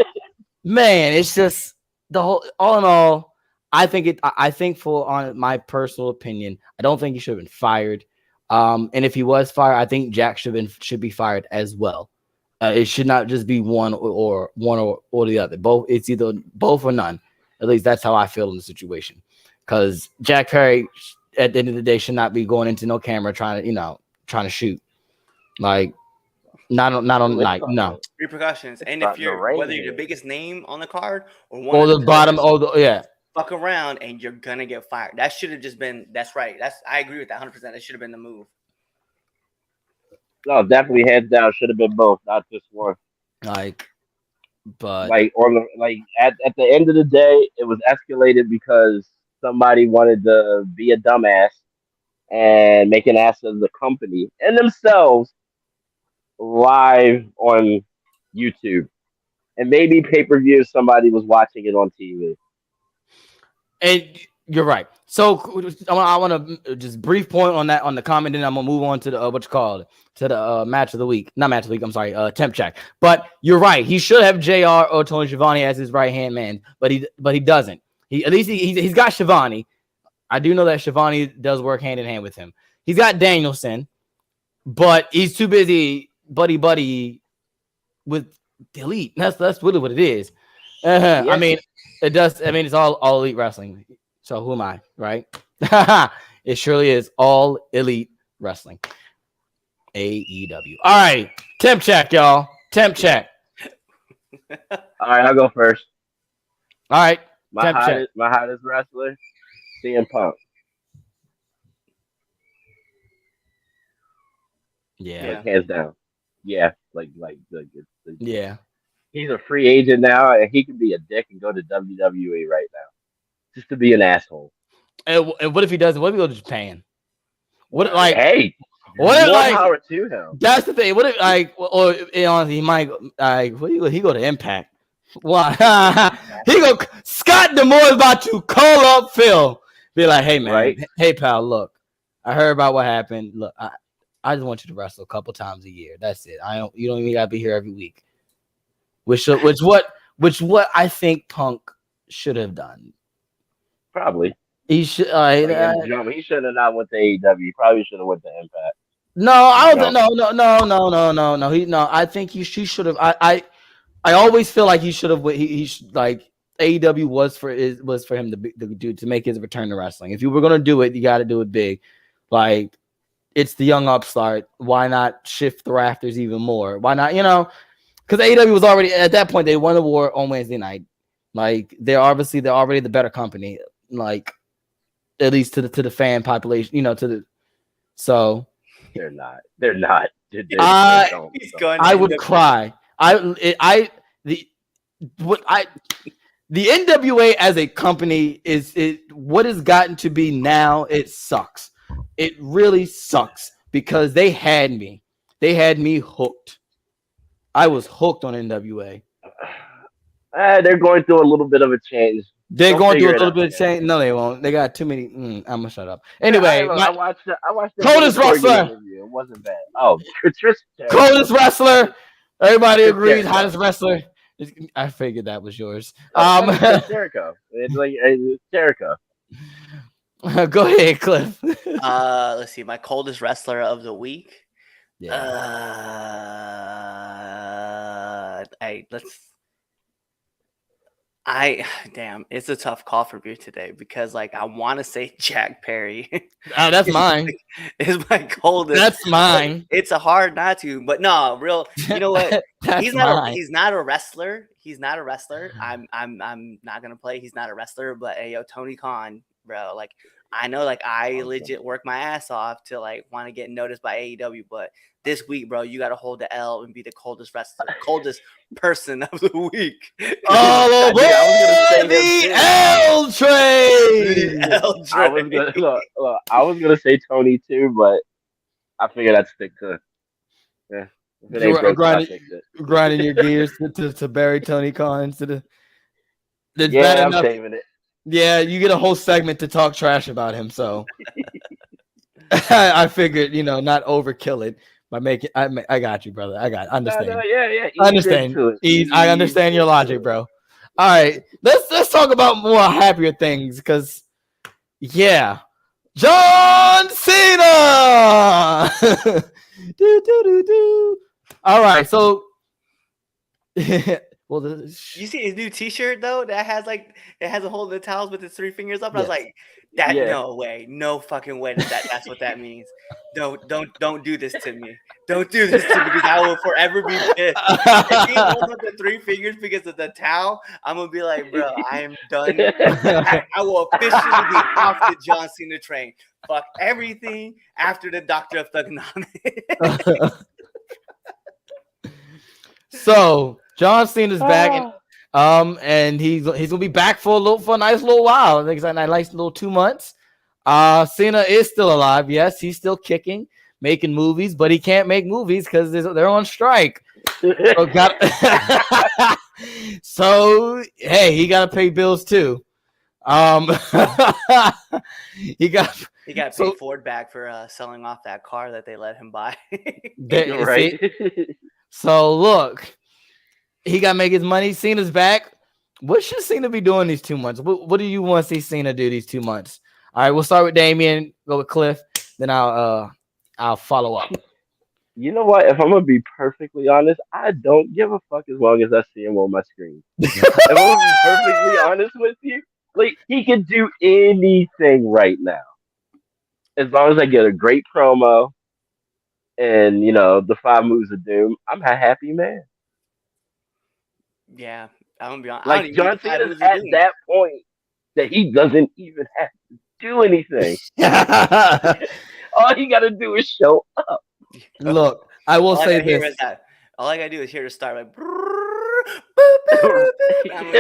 man, it's just the whole. All in all, I think on my personal opinion, I don't think he should have been fired. And if he was fired, I think Jack should be fired as well. It should not just be one or the other. Both. It's either both or none. At least that's how I feel in the situation. Because Jack Perry, at the end of the day, should not be going into no camera trying to shoot. Like, not on like no repercussions. And if you're whether you're the biggest name on the card or the bottom, fuck around and you're gonna get fired. That should have just been. That's right. I agree with that 100%. That should have been the move. No, definitely hands down. Should have been both, not just one. But at the end of the day, it was escalated because somebody wanted to be a dumbass and make an ass of the company and themselves live on YouTube. And maybe pay-per-view if somebody was watching it on TV. And you're right. So I want to just brief point on that on the comment, and I'm gonna move on to the to the match of the week. Not match of the week. I'm sorry, temp check. But you're right. He should have JR or Tony Schiavone as his right hand man, but he doesn't. He's got Schiavone. I do know that Schiavone does work hand in hand with him. He's got Danielson, but he's too busy buddy with the Elite. That's really what it is. Yes. I mean, it does. I mean, it's all Elite wrestling. So who am I, right? It surely is all Elite wrestling. AEW. All right, temp check, y'all. Temp check. All right, I'll go first. All right, my hottest wrestler, CM Punk. Yeah, hands down. Yeah, yeah. He's a free agent now, and he can be a dick and go to WWE right now, just to be an asshole. And what if he doesn't? What if he goes to Japan? What Hey, what if power to him? That's the thing. What if he might he go to Impact? Why? He go. Scott D'Amore is about to call up Phil. Be like, hey man, right? Hey pal, look, I heard about what happened. Look, I just want you to wrestle a couple times a year. That's it. You don't even gotta be here every week. Which what I think Punk should have done. Probably. He should. He should have not went to AEW. He probably should have went to Impact. No, I don't. No. I think he should have. I always feel like he should have. He like AEW was for him to make his return to wrestling. If you were gonna do it, you got to do it big. Like it's the young upstart. Why not shift the rafters even more? Why not? Because AEW was already at that point. They won the war on Wednesday night. Like they're already the better company. Like at least to the fan population. So they're not. They're not. I would cry. The NWA as a company is what has gotten to be now. It sucks. It really sucks because they had me hooked. I was hooked on NWA. They're going through a little bit of a change. They're going through a little bit of change. No, they won't. They got too many. I'm gonna shut up. Anyway, I watched the coldest wrestler. Interview. It wasn't bad. Oh, coldest wrestler. Everybody agrees. Hottest wrestler. I figured that was yours. Jericho. It's Jericho. Go ahead, Cliff. Let's see. My coldest wrestler of the week. Yeah. Damn, it's a tough call for me today because like I want to say Jack Perry Oh, that's is mine. my coldest. That's mine. It's a hard not to, but no, real. You know what? That's mine. He's not a wrestler. He's not a wrestler. I'm not gonna play. He's not a wrestler. But hey, yo, Tony Khan, bro. Like I know, like I legit work my ass off to like want to get noticed by AEW, but this week, bro, you got to hold the L and be the coldest wrestler, coldest person of the week. Oh, boy, the L train. The L train. I was gonna say Tony too, but I figured I'd stick to. Yeah, if it ain't broke, I fix it. Grinding your gears to bury Tony Khan into the. It's Yeah, bad I'm enough. saving it. Yeah, you get a whole segment to talk trash about him, so I figured, not overkill it by making. I got you, brother. I understand. No, yeah. I understand. I understand your logic, bro. All right, let's talk about more happier things, because John Cena. do. All right, so well, you see his new T-shirt though that has like it has a hold of the towels with his 3 fingers up. Yes. I was like, no way, no fucking way that's what that means. Don't do this to me. Don't do this to me because I will forever be pissed. If he holds up the 3 fingers because of the towel, I'm gonna be like, bro, I am done. I will officially be off the John Cena train. Fuck everything after the Doctor of Thugonomics. So John Cena's back, and he's gonna be back for a nice little while. I think it's a nice little 2 months. Cena is still alive. Yes, he's still kicking, making movies, but he can't make movies because they're on strike. So hey, he got to pay bills too. He got paid Ford back for selling off that car that they let him buy. Right. So look, he got to make his money. Cena's back. What should Cena be doing these 2 months? What do you want to see Cena do these 2 months? All right, we'll start with Damien, go with Cliff, then I'll follow up. You know what? If I'm gonna be perfectly honest, I don't give a fuck as long as I see him on my screen. If I'm gonna be perfectly honest with you, like he can do anything right now, as long as I get a great promo and the 5 moves of doom. I'm a happy man. Yeah, I'm gonna be honest. Like John Cena's at that point that he doesn't even have to do anything. All he got to do is show up. Look, I will say this. All I gotta do is hear the start like. I'm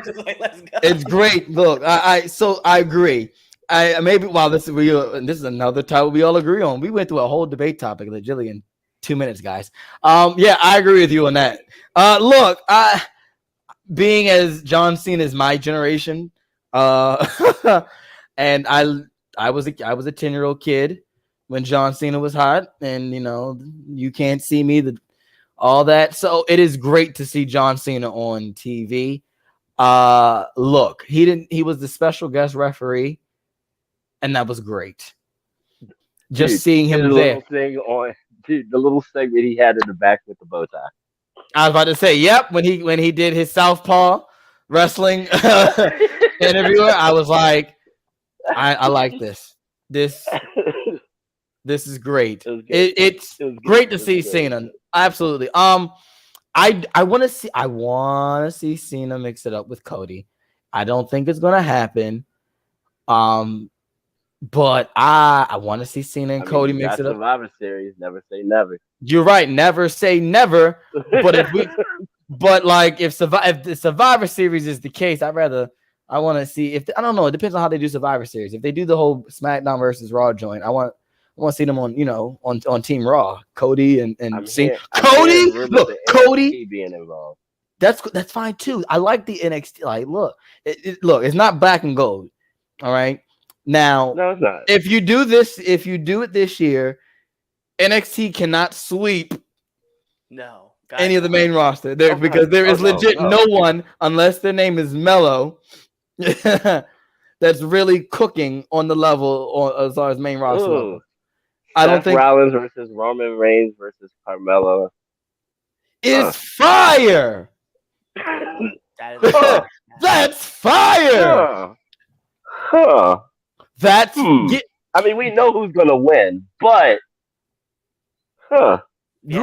just like, let's go. It's great. Look, I agree. This is another topic we all agree on. We went through a whole debate topic legitimately in 2 minutes, guys. Yeah, I agree with you on that. Look, being as John Cena is my generation, and I was a 10-year-old kid when John Cena was hot, and you can't see me, all that. So it is great to see John Cena on TV. Look, he was the special guest referee, and that was great. Just seeing him there. The little segment he had in the back with the bow tie. I was about to say, yep, when he did his Southpaw wrestling interviewer, I was like, I like this. This is great. It's great to see Cena. Absolutely. I want to see Cena mix it up with Cody. I don't think it's gonna happen. But I want to see Cena and Cody mix it up. Survivor Series, never say never. You're right, never say never. But if the Survivor Series is the case, I want to see I don't know. It depends on how they do Survivor Series. If they do the whole SmackDown versus Raw joint, I want to see them on Team Raw. Cody and see Cody. Look, Cody being involved. That's fine too. I like the NXT. Like, look, it's not black and gold. All right. Now, no, it's not. If you do it this year, NXT cannot sweep any of the main roster there because there is legit no one unless their name is Mello that's really cooking on the level as far as main roster level. I don't think Rollins versus Roman Reigns versus Carmelo is fire. That's fire. Huh. That's I mean, we know who's gonna win, but Yeah,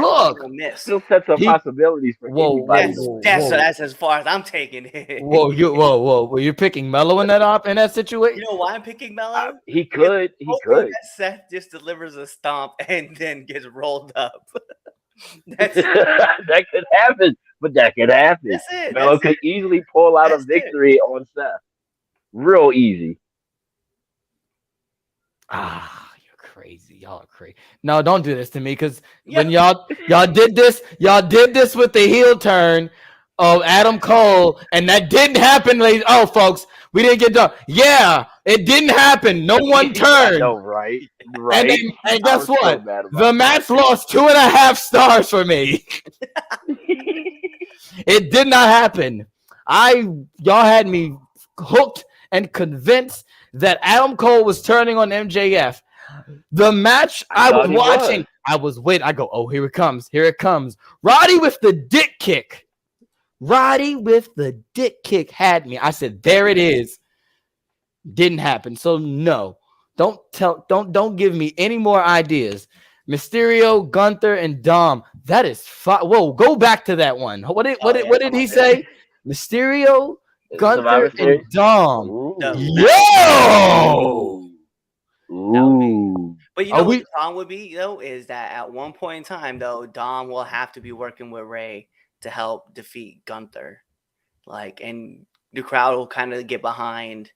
look. you'll miss. still sets up He possibilities for anybody to win. That's as far as I'm taking it. whoa. Well, you're picking Mello in that situation. You know why I'm picking Mello? He Because could. I'm He hoping could. that Seth just delivers a stomp and then gets rolled up. That's That could happen, but that could happen. that's it. Melo That's could it. easily pull out a That's it. victory on Seth. Real easy. You're crazy. Y'all are crazy. No, don't do this to me, because Yeah. when y'all did this with the heel turn of Adam Cole, and that didn't happen. Oh, folks, we didn't get done. Yeah, it didn't happen. No one I turned. know, right? And Right. then, and I guess was so what? mad about The match lost 2.5 stars for me. It did not happen. Y'all had me hooked and convinced that Adam Cole was turning on MJF. The match I was thought he watching, was. I was waiting. I go, oh, here it comes. Here it comes. Roddy with the dick kick. Roddy with the dick kick had me. I said, there it is. Didn't happen. So no. Don't give me any more ideas. Mysterio, Gunther, and Dom. That is whoa, go back to that one. What did he say? Mysterio, Gunther, Survivor and Series? Dom. Ooh. Yo! Ooh. But you Are know what we- the problem would be, though, is that at one point in time, though, Dom will have to be working with Ray to help defeat Gunther. And the crowd will kind of get behind.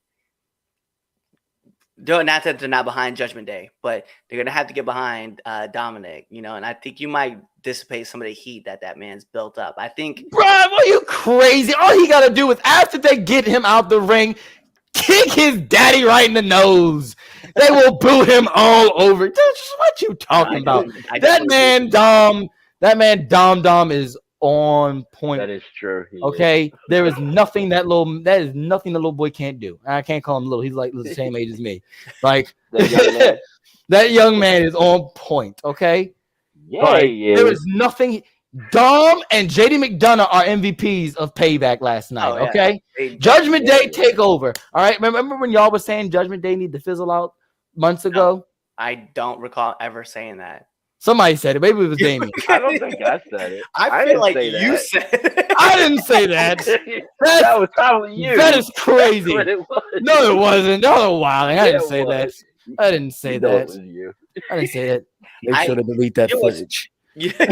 Not that they're not behind Judgment Day, but they're gonna have to get behind Dominic, and I think you might dissipate some of the heat that man's built up. I think, Bro, are you crazy? All he got to do is, after they get him out the ring, kick his daddy right in the nose. They will boo him all over. What you talking about? That man Dom is on point. That is true. Okay, there is nothing that little boy can't do. I can't call him little. He's like the same age as me. Like that young man is on point. Okay, there is nothing. Dom and JD McDonough are MVPs of Payback last night. Oh, yeah. Okay, Judgment Day takeover. All right, remember when y'all was saying Judgment Day need to fizzle out months ago? I don't recall ever saying that. Somebody said it. Maybe it was Damien. I don't think I said it. I feel like you said it. I didn't say that. That was probably you. That is crazy. That's what it was. No, it wasn't. Y'all are wilding. I Yeah, didn't it say that. was. I didn't say You know that. it was you. I didn't say that. Make sure to delete that you know what's- footage. You know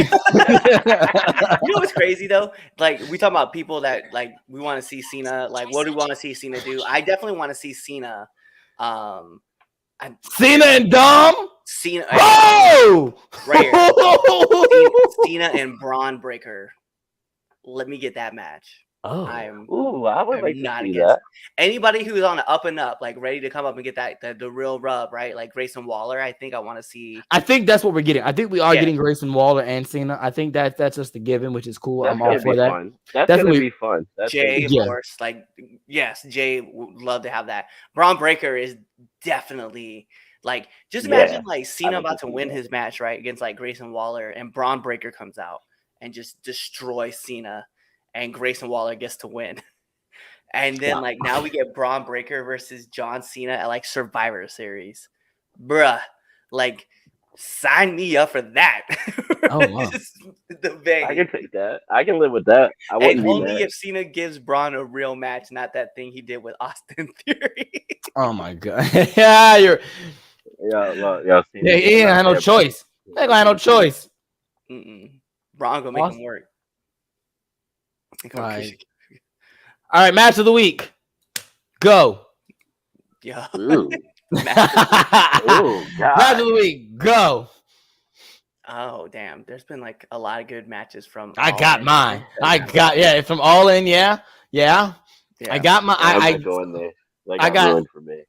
what's crazy though? Like, we talk about people that we want to see Cena. Like, what do we want to see Cena do? I definitely want to see Cena. Cena and Dom. Cena. Oh! Cena and Braun Breaker. Let me get that match. Oh. I would like not to see against that. anybody who's on the up and up, like ready to come up and get the real rub, right? Like Grayson Waller. I think I want to see. I think that's what we're getting. I think we are Yeah. getting Grayson Waller and Cena. I think that's just a given, which is cool. That's I'm all gonna for be that. fun. That's Definitely- gonna be fun. That's Jay, of Yeah. course. Yes, Jay would love to have that. Braun Breaker is definitely just imagine Cena like about to to see win that. his match, right, against Grayson Waller, and Braun Breaker comes out and just destroys Cena, and Grayson Waller gets to win. And then now we get Braun Breaker versus John Cena at Survivor Series. Bruh. Sign me up for that. Oh, wow. The bang. I can take that. I can live with that. I wouldn't And be only mad. if Cena gives Braun a real match, not that thing he did with Austin Theory. Oh my god. Yeah, you're. Yeah, Yeah, he ain't had no choice. They ain't gonna have no choice. Braun gonna make him work. Right. All right, match of the week. Go. Yeah. Ooh. Match Ooh, God. of the week. Go. Oh damn! There's been a lot of good matches from. I All got In. mine. From All In. Yeah. I got my. I'm I not going there. That I got got- ruined for me.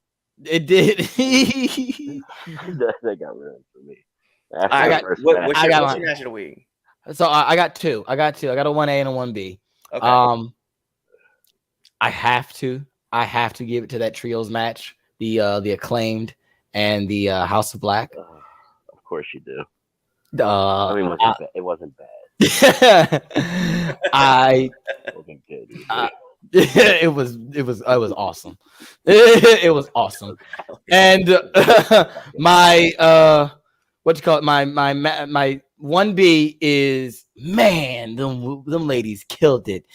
It did. That got ruined for me. After I the got. first What's match. I got your mine. match of the week? So I got two. I got a 1A and a 1B. Okay. I have to give it to that trios match, the Acclaimed and the House of Black. Of course you do. I mean, it wasn't bad. I It wasn't good. Either. It was awesome. It was awesome. And my what you call it? My 1B is, man, them ladies killed it.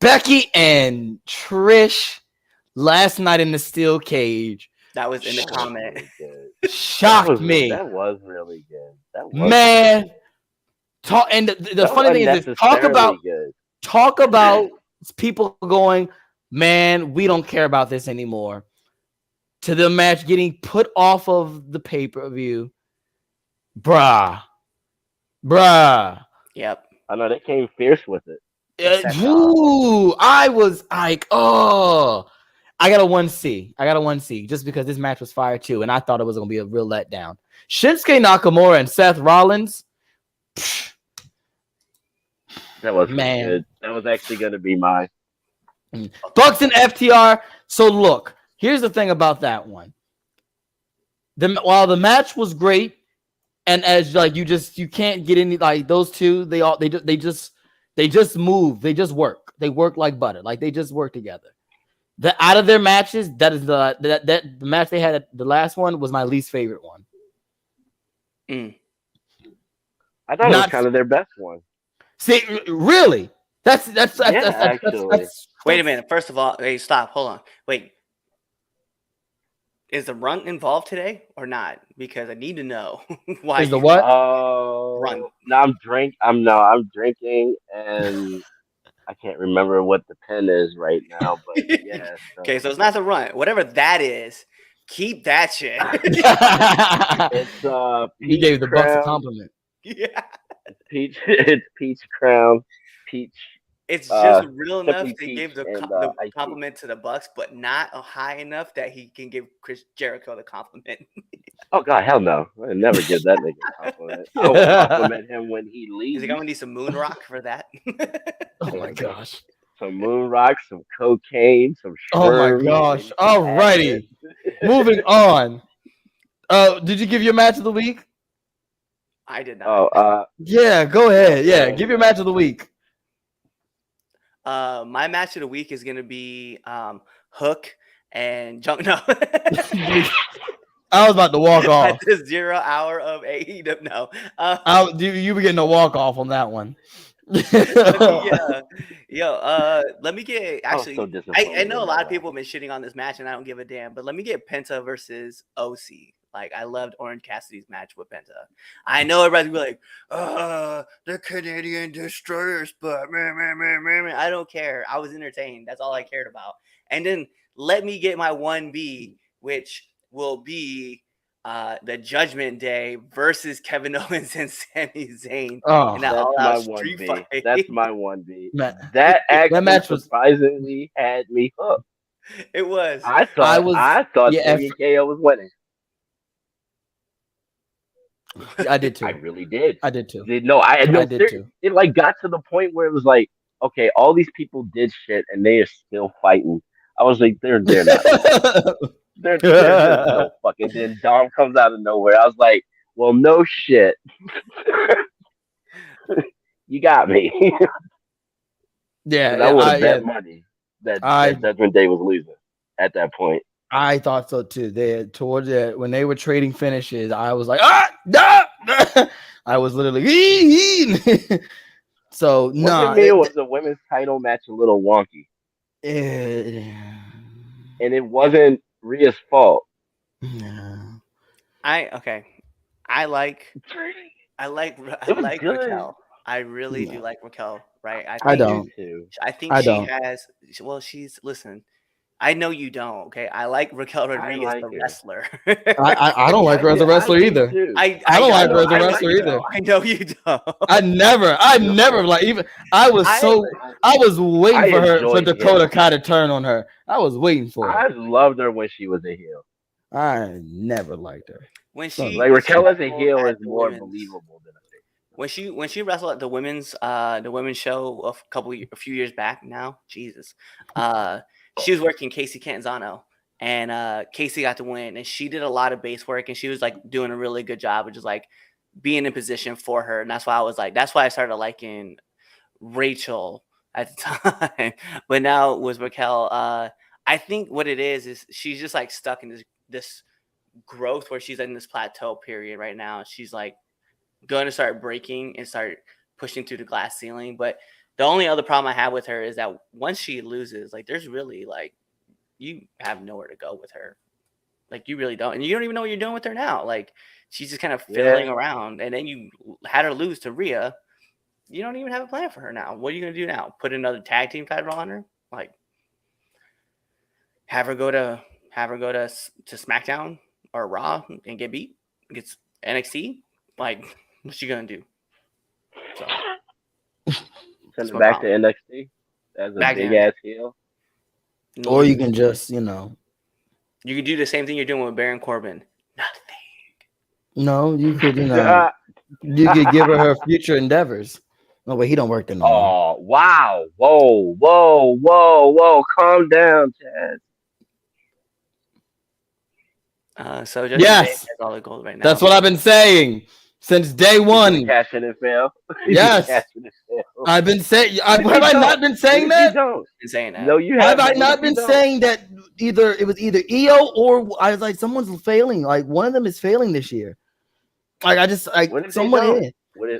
Becky and Trish last night in the steel cage That was in the That was comment. really good. shocked me. That was really good. That was Man, talk, and the that was funny thing is this, unnecessarily good. talk about people going, man, we don't care about this anymore. To the match getting put off of the pay-per-view. Bruh. Yep. I know they came fierce with it. I was like, oh, I got a 1C just because this match was fire too, and I thought it was gonna be a real letdown. Shinsuke Nakamura and Seth Rollins. That was Man. good. That was actually going to be mine. Bucks and FTR. So look, here's the thing about that one. While the match was great, and as like you can't get any like those two. They just move. They just work. They work like butter. Like they just work together. Out of their matches, that is the match they had. The last one was my least favorite one. I thought it was kind of their best one. See, really? That's actually. Wait a minute. First of all, hey, stop. Hold on. Wait. Is the run involved today or not? Because I need to know why. Is the what? Run. No, I'm drinking, and I can't remember what the pen is right now. But yeah. Okay, so it's not the run. Whatever that is, keep that shit. It's He gave the Bucks a compliment. Yeah. It's Peach Crown, Peach. It's just real enough Simply they Peach gave the iced compliment to the Bucks, but not high enough that he can give Chris Jericho the compliment. Oh God, hell no! I never give that nigga a compliment. I will compliment him when he leaves. Is he gonna need some moon rock for that? Oh my gosh. Some moon rock, some cocaine, some Oh my shrooms, gosh. Alrighty. Moving on. Did you give your match of the week? I did not. Oh, Yeah, go ahead. Yeah, give your match of the week. My match of the week is gonna be Hook and Junk. No. I was about to walk off. At the 0 hour of AEW. No. You were getting a walk off on that one. Let me get actually. So I know a lot of people have been shitting on this match, and I don't give a damn. But let me get Penta versus OC. Like I loved Orange Cassidy's match with Penta. I know everybody's gonna be like, the Canadian Destroyers, but man. I don't care. I was entertained. That's all I cared about. And then let me get my 1B, which will be the Judgment Day versus Kevin Owens and Sami Zayn. Oh, in that that's all-out my street 1B. fight. That's my 1B. That match surprisingly had me hooked. It was. I thought Sami KO was winning. I did too. I really did. I did too. I did too. It like got to the point where it was like, okay, all these people did shit and they are still fighting. I was like, they're not. They're just no fucking. Then Dom comes out of nowhere. I was like, well, no shit. You got me. Yeah, I would have bet money that Judgment Day was losing at that point. I thought so too. When they were trading finishes, I was like, I was literally. So no, it was the women's title match a little wonky, and it wasn't Rhea's fault. I like Raquel. I really do like Raquel, right? I don't. I think she has. Well, listen. I know you don't. Okay, I like Raquel Rodriguez, the wrestler. I don't like her as a wrestler either. I don't like her as a wrestler either. I know you don't. I never like even. I was waiting for Dakota Kai to turn on her. I was waiting for her. I loved her when she was a heel. I never liked her. When she Raquel as a heel is more believable than a thing. When she wrestled at the women's show a few years back now, Jesus. She was working Casey Canzano, and Casey got to win, and she did a lot of base work, and she was like doing a really good job of just like being in position for her, and that's why I started liking Rachel at the time. But now with Raquel, I think what it is she's just like stuck in this growth where she's in this plateau period right now. She's like going to start breaking and start pushing through the glass ceiling. But the only other problem I have with her is that once she loses, like there's really like you have nowhere to go with her. Like you really don't, and you don't even know what you're doing with her now. Like she's just kind of fiddling around, and then you had her lose to Rhea. You don't even have a plan for her now. What are you gonna do now? Put another tag team title on her? Like have her go to SmackDown or Raw and get beat against NXT? Like what's she gonna do? So send it back to NXT as a big ass heel. Or you can just, you can do the same thing you're doing with Baron Corbin. Nothing. No, you could, you could give her future endeavors. No, wait, he don't work there no more. Oh, wow. Whoa. Calm down, Chaz. So just yes, has all the gold right now. That's what I've been saying since day one. Cashing and fail. Yes. I've been saying. Have I not been saying that? Been saying that. No, you have I not been saying that? It was either EO or I was like, someone's failing. Like one of them is failing this year. Like someone is.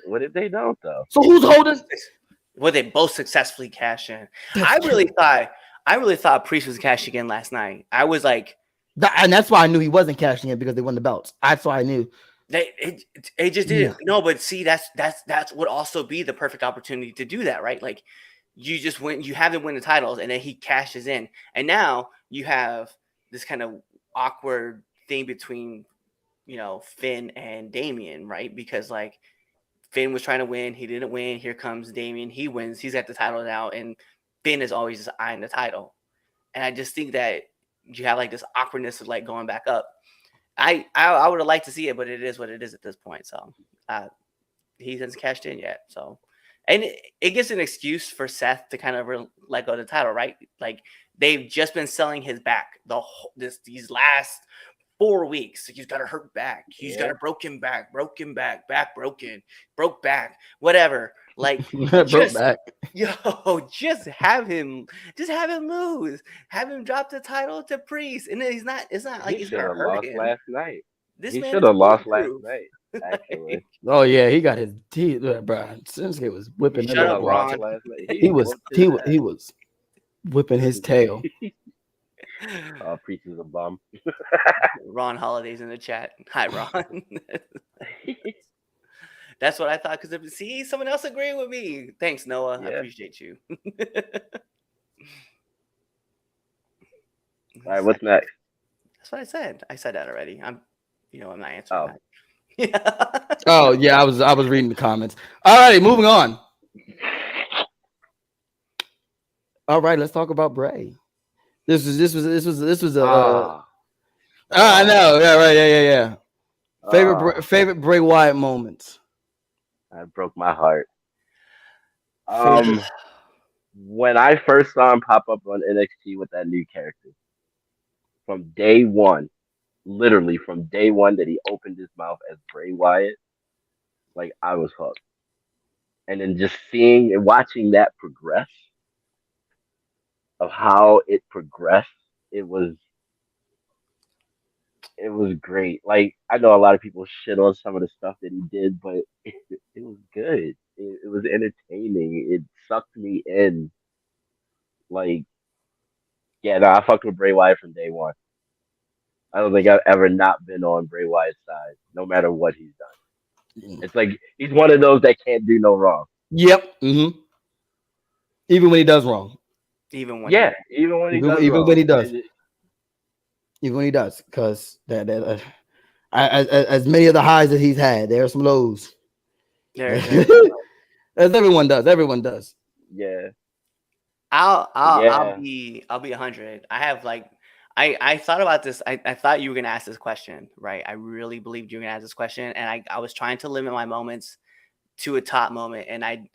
What if they don't though? So who's holding? Well, they both successfully cash in. I really thought Priest was cashing in last night. I was like, and that's why I knew he wasn't cashing in because they won the belts. That's why I knew. It just didn't. No, but see, that's would also be the perfect opportunity to do that, right? Like you just win, you have him win the titles, and then he cashes in, and now you have this kind of awkward thing between, Finn and Damian, right? Because like Finn was trying to win, he didn't win. Here comes Damian, he wins, he's got the title now, and Finn is always just eyeing the title, and I just think that you have like this awkwardness of like going back up. I would have liked to see it, but it is what it is at this point. So he hasn't cashed in yet. So, and it gives an excuse for Seth to kind of let go of the title, right? Like they've just been selling his back these last 4 weeks. He's got a hurt back. He's got a broken back, back broken, broke back, whatever. Like broke back. Just have him lose. Have him drop the title to Priest. And then it's not like he's gonna hurt him. Last night. He should have lost last night. Actually. Oh yeah, he got his teeth, bro. Shinsuke was whipping him up last night. He was whipping his tail. Priest is a bum. Ron Holiday's in the chat. Hi, Ron. That's what I thought. Because see, someone else agreeing with me. Thanks, Noah. Yeah. I appreciate you. All right, what's next? That's what I said. I said that already. I'm not answering that. Yeah. Oh yeah, I was reading the comments. All right, moving on. All right, let's talk about Bray. This was a. I know. Yeah. Right. Yeah. Favorite Bray Wyatt moments. That broke my heart. When I first saw him pop up on NXT with that new character, from day one, literally from day one that he opened his mouth as Bray Wyatt, like I was hooked. And then just seeing and watching that progress, of how it progressed, it was great. Like I know a lot of people shit on some of the stuff that he did, but it was good. It was entertaining. It sucked me in. Like, yeah, no, I fucked with Bray Wyatt from day one. I don't think I've ever not been on Bray Wyatt's side, no matter what he's done. It's like he's one of those that can't do no wrong. Yep. Mm-hmm. Even when he does wrong. Even when he does. Even when he does, because that as many of the highs that he's had, there are some lows. As everyone does. Yeah. I'll be 100. I have like I thought about this. I thought you were gonna ask this question, right? I really believed you were gonna ask this question, and I was trying to limit my moments to a top moment, and I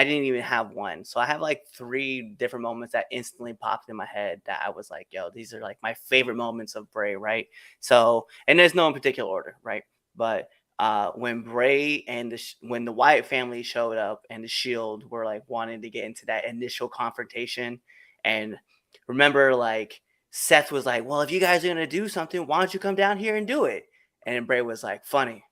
didn't even have one. So I have like 3 different moments that instantly popped in my head that I was like, yo, these are like my favorite moments of Bray, right? So, and there's no in particular order, right? But when Bray and when the Wyatt family showed up and the Shield were like wanting to get into that initial confrontation, and remember, like Seth was like, "Well, if you guys are gonna do something, why don't you come down here and do it?" And then Bray was like, "Funny."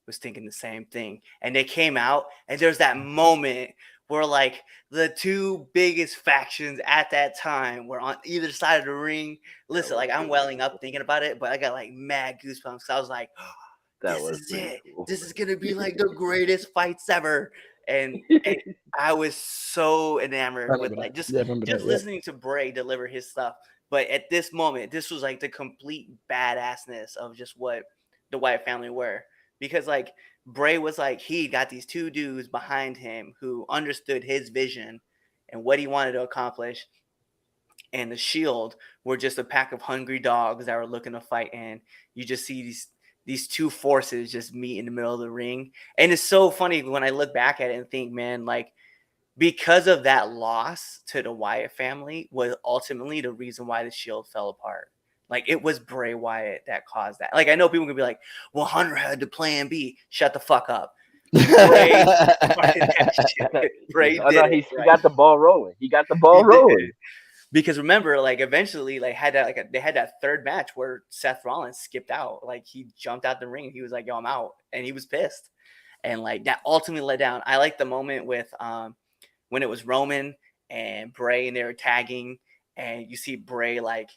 Was thinking the same thing. And they came out, and there's that moment where like the two biggest factions at that time were on either side of the ring. Listen, like I'm welling up thinking about it, but I got like mad goosebumps. I was like, That this was is pretty it. cool. This is gonna be like the greatest fights ever. And I was so enamored with like Yeah, I remember just that. Yeah. listening to Bray deliver his stuff. But at this moment, this was like the complete badassness of just what the Wyatt family were. Because like Bray was like he got these two dudes behind him who understood his vision and what he wanted to accomplish, and the Shield were just a pack of hungry dogs that were looking to fight. And you just see these two forces just meet in the middle of the ring, and it's so funny when I look back at it and think, man, like because of that loss to the Wyatt family was ultimately the reason why the Shield fell apart. Like it was Bray Wyatt that caused that. Like I know people can be like, "Well, Hunter had the plan B." Shut the fuck up. Bray started that shit. Bray Oh did no, it, he right? got the ball rolling. He got the He ball did. rolling. Because remember, like eventually, like had that they had that third match where Seth Rollins skipped out. Like he jumped out the ring. He was like, "Yo, I'm out," and he was pissed. And like that ultimately let down. I like the moment with when it was Roman and Bray and they were tagging, and you see Bray like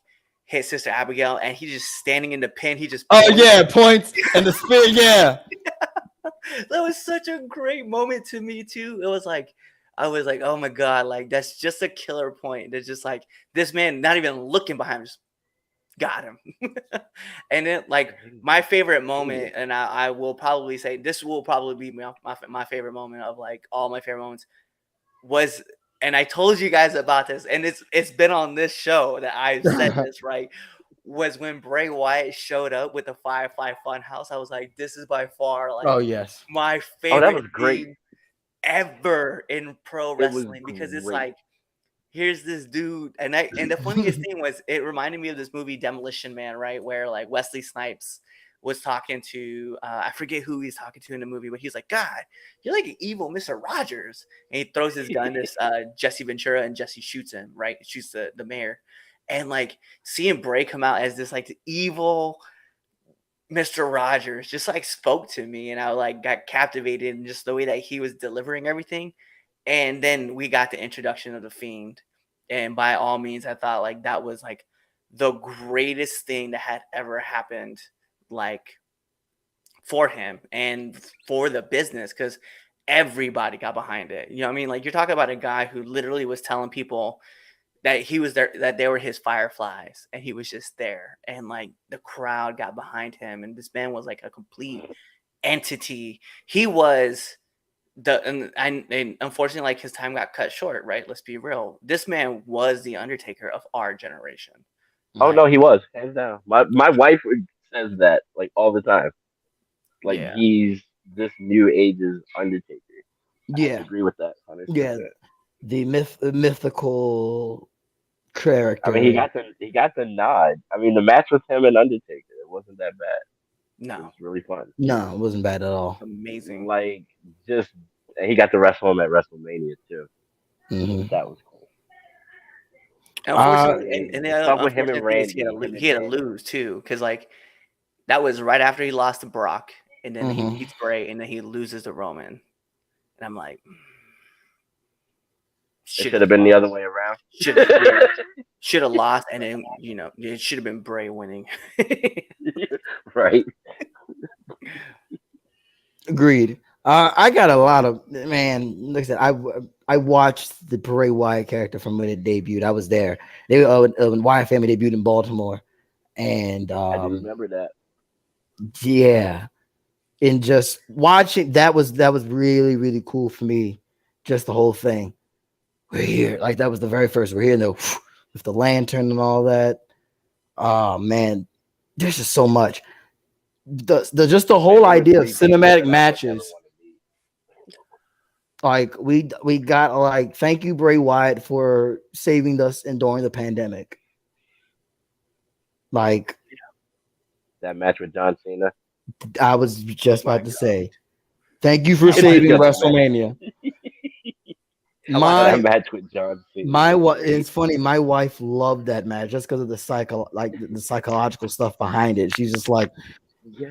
hit Sister Abigail, and he's just standing in the pin. He just Oh yeah, points and the spin. Yeah. That was such a great moment to me too. It was like I was like, oh my god, like that's just a killer point. It's just like this man not even looking behind him, just got him. And then like my favorite moment, and I will probably say this will probably be my favorite moment of like all my favorite moments was, and I told you guys about this, and it's been on this show that I've said this, right? Was when Bray Wyatt showed up with the Firefly Funhouse. I was like, this is by far like Oh yes. my Oh, that favorite was great. thing ever in pro It was wrestling, because it's great. like here's this dude, and the funniest thing was it reminded me of this movie Demolition Man, right, where like Wesley Snipes was talking to I forget who he's talking to in the movie, but he's like, God, you're like an evil Mr. Rogers, and he throws his gun to Jesse Ventura, and Jesse shoots him, right, shoots the mayor. And like seeing Bray come out as this like evil Mr. Rogers just like spoke to me, and I like got captivated in just the way that he was delivering everything. And then we got the introduction of the Fiend, and by all means, I thought like that was like the greatest thing that had ever happened, like for him and for the business, because everybody got behind it. You know what I mean? Like you're talking about a guy who literally was telling people that he was there, that they were his fireflies, and he was just there, and like the crowd got behind him, and this man was like a complete entity. He was and unfortunately, like his time got cut short, right? Let's be real. This man was the Undertaker of our generation. Oh Like, no, he was hands down. My wife says that like all the time. Like yeah, he's this new age's Undertaker. I have to Yeah. agree with that 100%. Yeah. The mythical I mean, character. he got the nod. I mean, the match with him and Undertaker, it wasn't that bad. It no, was really fun. No, it wasn't bad at all. amazing. Like just and he got to wrestle him at WrestleMania too. Hmm. That was cool. Uh, Unfortunately, and The the stuff with him and unfortunate thing is Randy, him he and had to Randy. lose too, because like that was right after he lost to Brock, and then he mhm. beats Bray, and then he loses to Roman, and I'm like, It should should have have been the lost, other way around. should have lost, and then it should have been Bray winning. Right. Agreed. I got a lot of man. Like I said, I watched the Bray Wyatt character from when it debuted. I was there. They when Wyatt family debuted in Baltimore, and I do remember that. yeah, and just watching that was really really cool for me. Just the whole thing. We're here, like that was the very first. We're here, and with the lantern and all that. Oh man, there's just so much. The just the Man, whole there was idea of three people cinematic that I would never matches. want to meet. Like we got like thank you Bray Wyatt for saving us and during the pandemic. Like That match with John Cena. I was just My about to God. say, thank you for It's saving just a match. WrestleMania. How about that My match with John Cena my was what great. it's funny. My wife loved that match just because of the psychological stuff behind it. She's just like,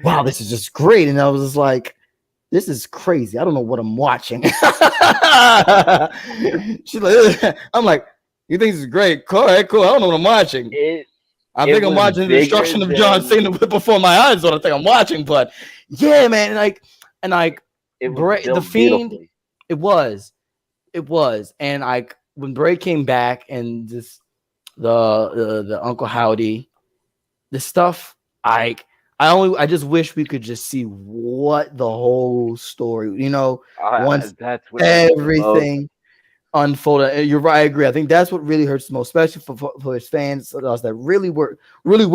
wow, Yes. this is just great. And I was just like, this is crazy. I don't know what I'm watching. She's like, I'm like, you think this is great? Cool, all right, cool. I don't know what I'm watching. It I it think I'm was watching the bigger destruction of John than Cena before my eyes. Is what I think I'm watching. But yeah, man, and like it was The built Fiend, beautifully. it was, and like when Bray came back and this the Uncle Howdy, the stuff I just wish we could just see what the whole story, once That's what hurts the most. everything unfolded. You're right, I agree. I think that's what really hurts the most, especially for his fans, us that really were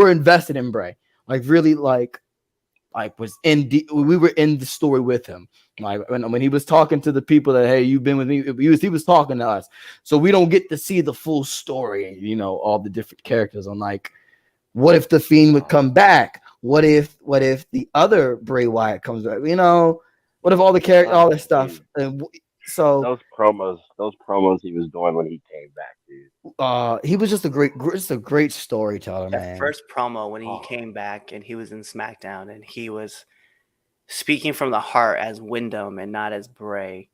invested in Bray, like really was we were in the story with him. Like when he was talking to the people that, hey, you've been with me, he was talking to us, so we don't get to see the full story, all the different characters. I'm like, what if the Fiend would Oh, come back? What if the other Bray Wyatt comes back? What if all the character, all this stuff? dude, So those promos he was doing when he came back, dude. he was just a great storyteller, That man. first promo when he Oh, came back and he was in SmackDown and he was speaking from the heart as Wyndham and not as Bray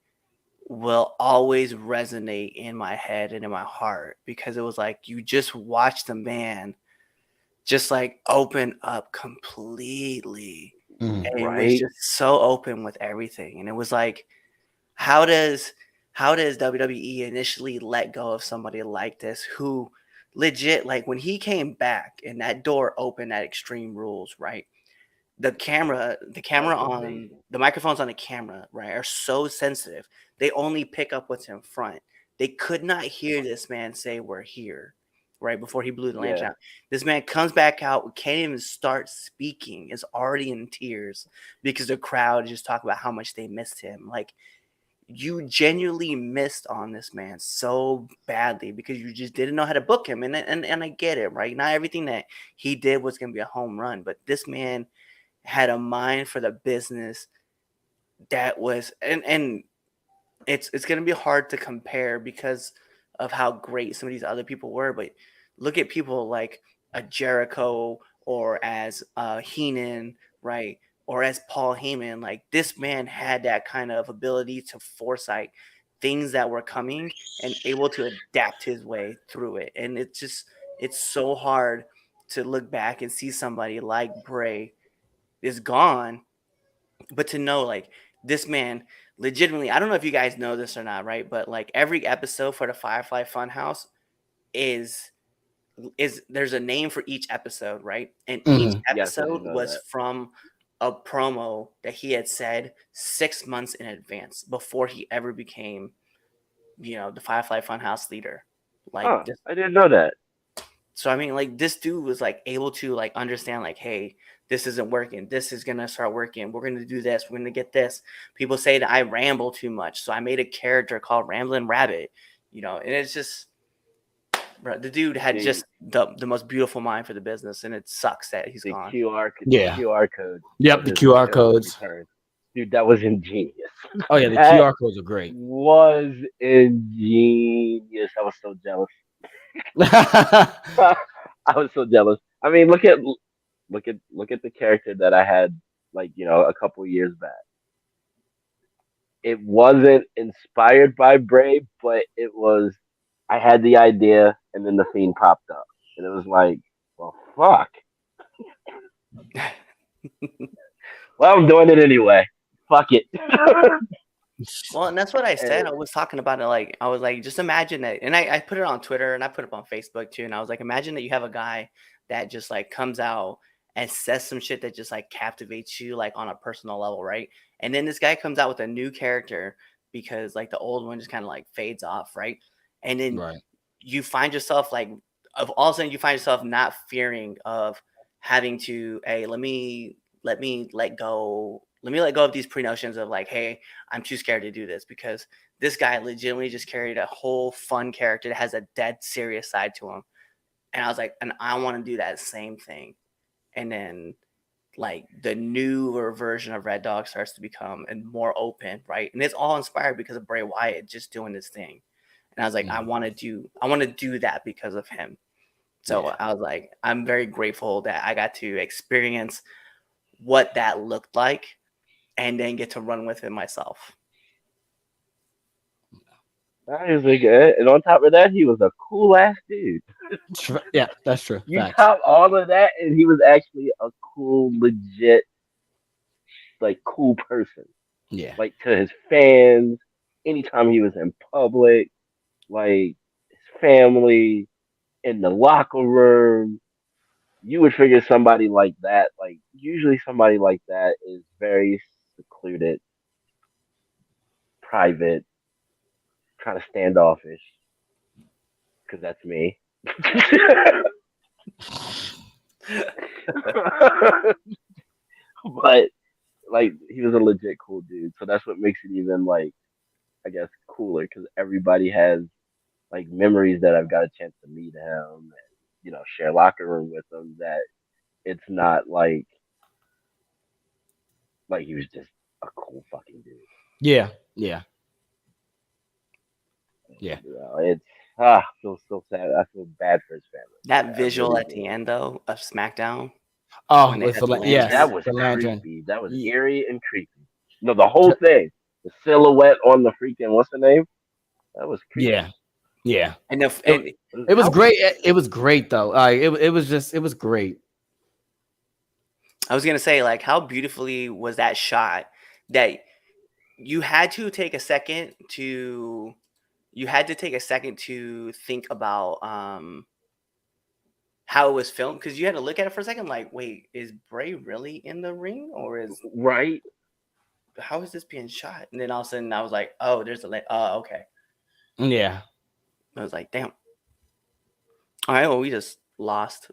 will always resonate in my head and in my heart because it was like you just watched the man just like open up completely, Mhm. and it was right? just so open with everything. And it was like, how does WWE initially let go of somebody like this who legit, like when he came back and that door opened at Extreme Rules, right? The camera That was on amazing. the microphones on the camera, right, are so sensitive. They only pick up what's in front. They could not hear this man say we're here, right, before he blew the Yeah. lantern out. This man comes back out, can't even start speaking, is already in tears because the crowd just talk about how much they missed him. Like, you genuinely missed on this man so badly because you just didn't know how to book him. And I get it, right? Not everything that he did was going to be a home run, but this man had a mind for the business that was, and it's going to be hard to compare because of how great some of these other people were. But look at people like a Jericho or as Heenan, right? Or as Paul Heyman. Like, this man had that kind of ability to foresight things that were coming and able to adapt his way through it. And it's so hard to look back and see somebody like Bray is gone, but to know like this man legitimately, I don't know if you guys know this or not, right? But like every episode for the Firefly Funhouse is there's a name for each episode, right? And each Mhm. Yes, I episode didn't know was that. from a promo that he had said 6 months in advance before he ever became, the Firefly Funhouse leader. Like Huh? this. I didn't know that. So I mean, like this dude was like able to like understand, like, hey, this isn't working. This is gonna start working. We're gonna do this. We're gonna get this. People say that I ramble too much, so I made a character called Ramblin' Rabbit. And it's just, bro, the dude had The just the most beautiful mind for the business, and it sucks that he's the gone. The Yeah. QR code Yep. of The his QR of his codes. return, dude. That was ingenious. Oh yeah, the That QR codes are great. was ingenious. I was so jealous. I was so jealous. I mean, look at the character that I had, like, a couple years back. It wasn't inspired by Brave, but it was. I had the idea, and then the Fiend popped up, and it was like, well, fuck. Well, I'm doing it anyway. Fuck it. Well, and that's what I said. I And was talking about it. Like, I was like, just imagine that. And I put it on Twitter and I put it on Facebook too. And I was like, imagine that you have a guy that just like comes out and says some shit that just like captivates you, like on a personal level, right? And then this guy comes out with a new character because like the old one just kind of like fades off, right? And then Right. you find yourself like, of all of a sudden, you find yourself not fearing of having to, hey, let me let go of these pre-notions of like, hey, I'm too scared to do this, because this guy legitimately just carried a whole fun character that has a dead serious side to him. And I was like, and I want to do that same thing. And then like the newer version of Red Dog starts to become and more open, right? And it's all inspired because of Bray Wyatt just doing his thing. And I was like, I want to do that because of him. So I was like, I'm very grateful that I got to experience what that looked like and then get to run with it myself. That is like, and on top of that, he was a cool ass dude. Yeah, that's true. You Facts. top all of that, and he was actually a cool, legit, like cool person. Yeah. Like to his fans, anytime he was in public, like his family, in the locker room, you would figure somebody like that, like usually somebody like that is very secluded, private, kind of standoffish, because that's me. But like he was a legit cool dude, so that's what makes it even like I guess cooler because everybody has like memories that I've got a chance to meet him and share locker room with him. That it's not like he was just a cool fucking dude. Yeah. Yeah. Yeah. It's I feel so sad. I feel bad for his family. That I visual really at the do. end though of SmackDown Oh, when they with had the the yes, That lantern. was the lantern. creepy. That was Ye- eerie and creepy. No, the whole thing, the silhouette on the freaking what's the name? That was creepy. Yeah. Yeah. And the, It, and it was How great. It was great though. It was great. I was gonna say, like, how beautifully was that shot that you had to take a second to think about how it was filmed because you had to look at it for a second, like, wait, is Bray really in the ring or is right? how is this being shot? And then all of a sudden I was like, oh, there's a oh, okay. Yeah. I was like, damn. All right, well, we just lost.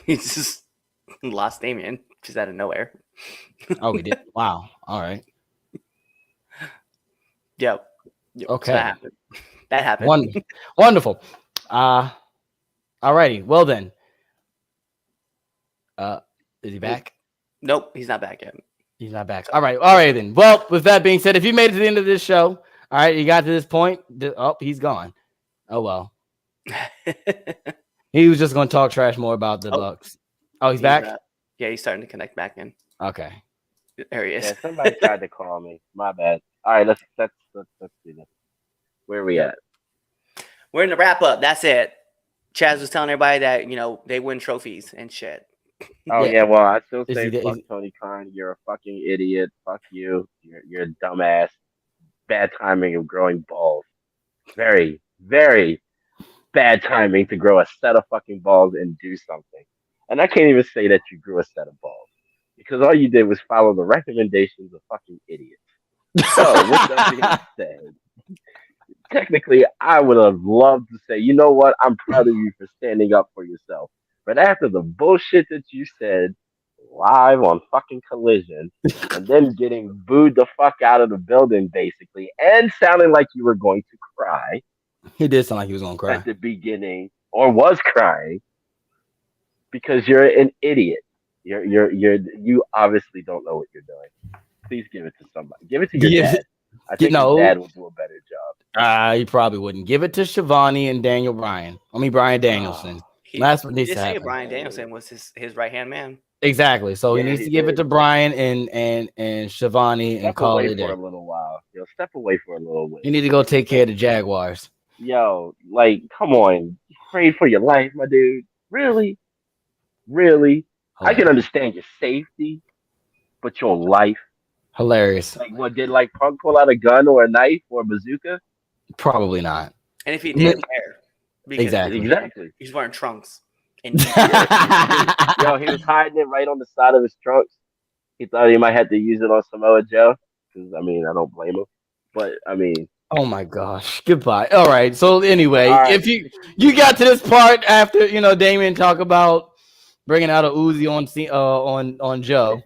We just lost Damien just out of nowhere. Oh, we did. Wow. All right. Yep. Okay. So that happened. That happened. Wonderful. Alrighty. Well then. Is he back? Nope, he's not back yet. He's not back. All right then. Well, with that being said, if you made it to the end of this show, all right, you got to this point. Oh, he's gone. Oh well. He was just going to talk trash more about the Bucks. Oh, he's back? Yeah, he's starting to connect back in. Okay. There he is. Yeah, somebody tried to call me. My bad. All right, let's do this. Where are we at? We're in the wrap up. That's it. Chaz was telling everybody that they win trophies and shit. Oh yeah, well I still Is say he- fuck is- Tony Khan. You're a fucking idiot. Fuck you. You're a dumbass. Bad timing of growing balls. Very, very bad timing to grow a set of fucking balls and do something. And I can't even say that you grew a set of balls because all you did was follow the recommendations of fucking idiots. So with that being said, technically I would have loved to say, you know what, I'm proud of you for standing up for yourself. But after the bullshit that you said live on fucking Collision, and then getting booed the fuck out of the building basically, and sounding like you were going to cry He did sound like he was going to cry. at the beginning, or was crying, because you're an idiot. You obviously don't know what you're doing. Please give it to somebody. Give it to your dad. I think no. your dad will do a better job. He probably wouldn't. Give it to Shivani and Daniel Bryan. Brian Danielson. That's what needs to happen. Brian Danielson was his right hand man. Exactly. So Yeah, he needs he to give it did. to Brian and Shivani and Step call away it for there. a little while. Step away for a little bit. You need to go take care of the Jaguars. Yo, like, come on. You afraid for your life, my dude. Really? Really? I can understand your safety, but your life. Hilarious. Like, what did like Punk pull out a gun or a knife or a bazooka? Probably not. And if he didn't care, because Exactly. he's wearing trunks. And Yo, he was hiding it right on the side of his trunks. He thought he might have to use it on Samoa Joe. Because, I mean, I don't blame him. But, I mean. Oh, my gosh. Goodbye. All right. So, anyway, right. if you got to this part after, Damien talk about bringing out a Uzi on Joe.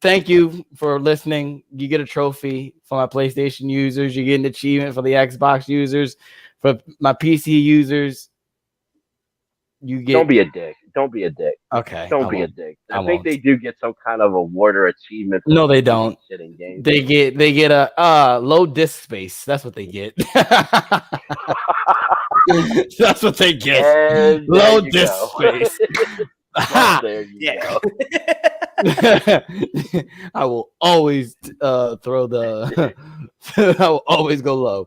Thank you for listening. You get a trophy for my PlayStation users. You get an achievement for the Xbox users. For my PC users, You get Don't be a dick. Don't be a dick. okay. Don't I be a won't. dick. I I think won't. they do get some kind of award or achievement for No, they playing don't. shit in games. They get a low disk space. That's what they get. That's what they get. And there Low you disk go. space. Well, there you Yeah. go. I will always throw the. I will always go low,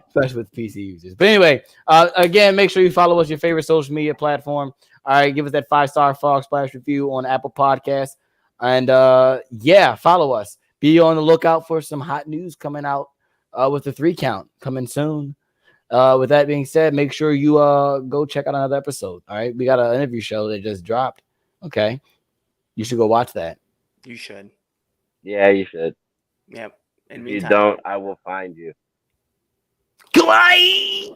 especially with PC users. But anyway, again, make sure you follow us your favorite social media platform. All right, give us that 5-star Frog Splash review on Apple Podcasts, and yeah, follow us. Be on the lookout for some hot news coming out with the 3 count coming soon. With that being said, make sure you go check out another episode. All right, we got an interview show that just dropped. Okay, you should go watch that. You should. Yeah, you should. Yep. In If the you meantime. don't, I will find you. Goodbye.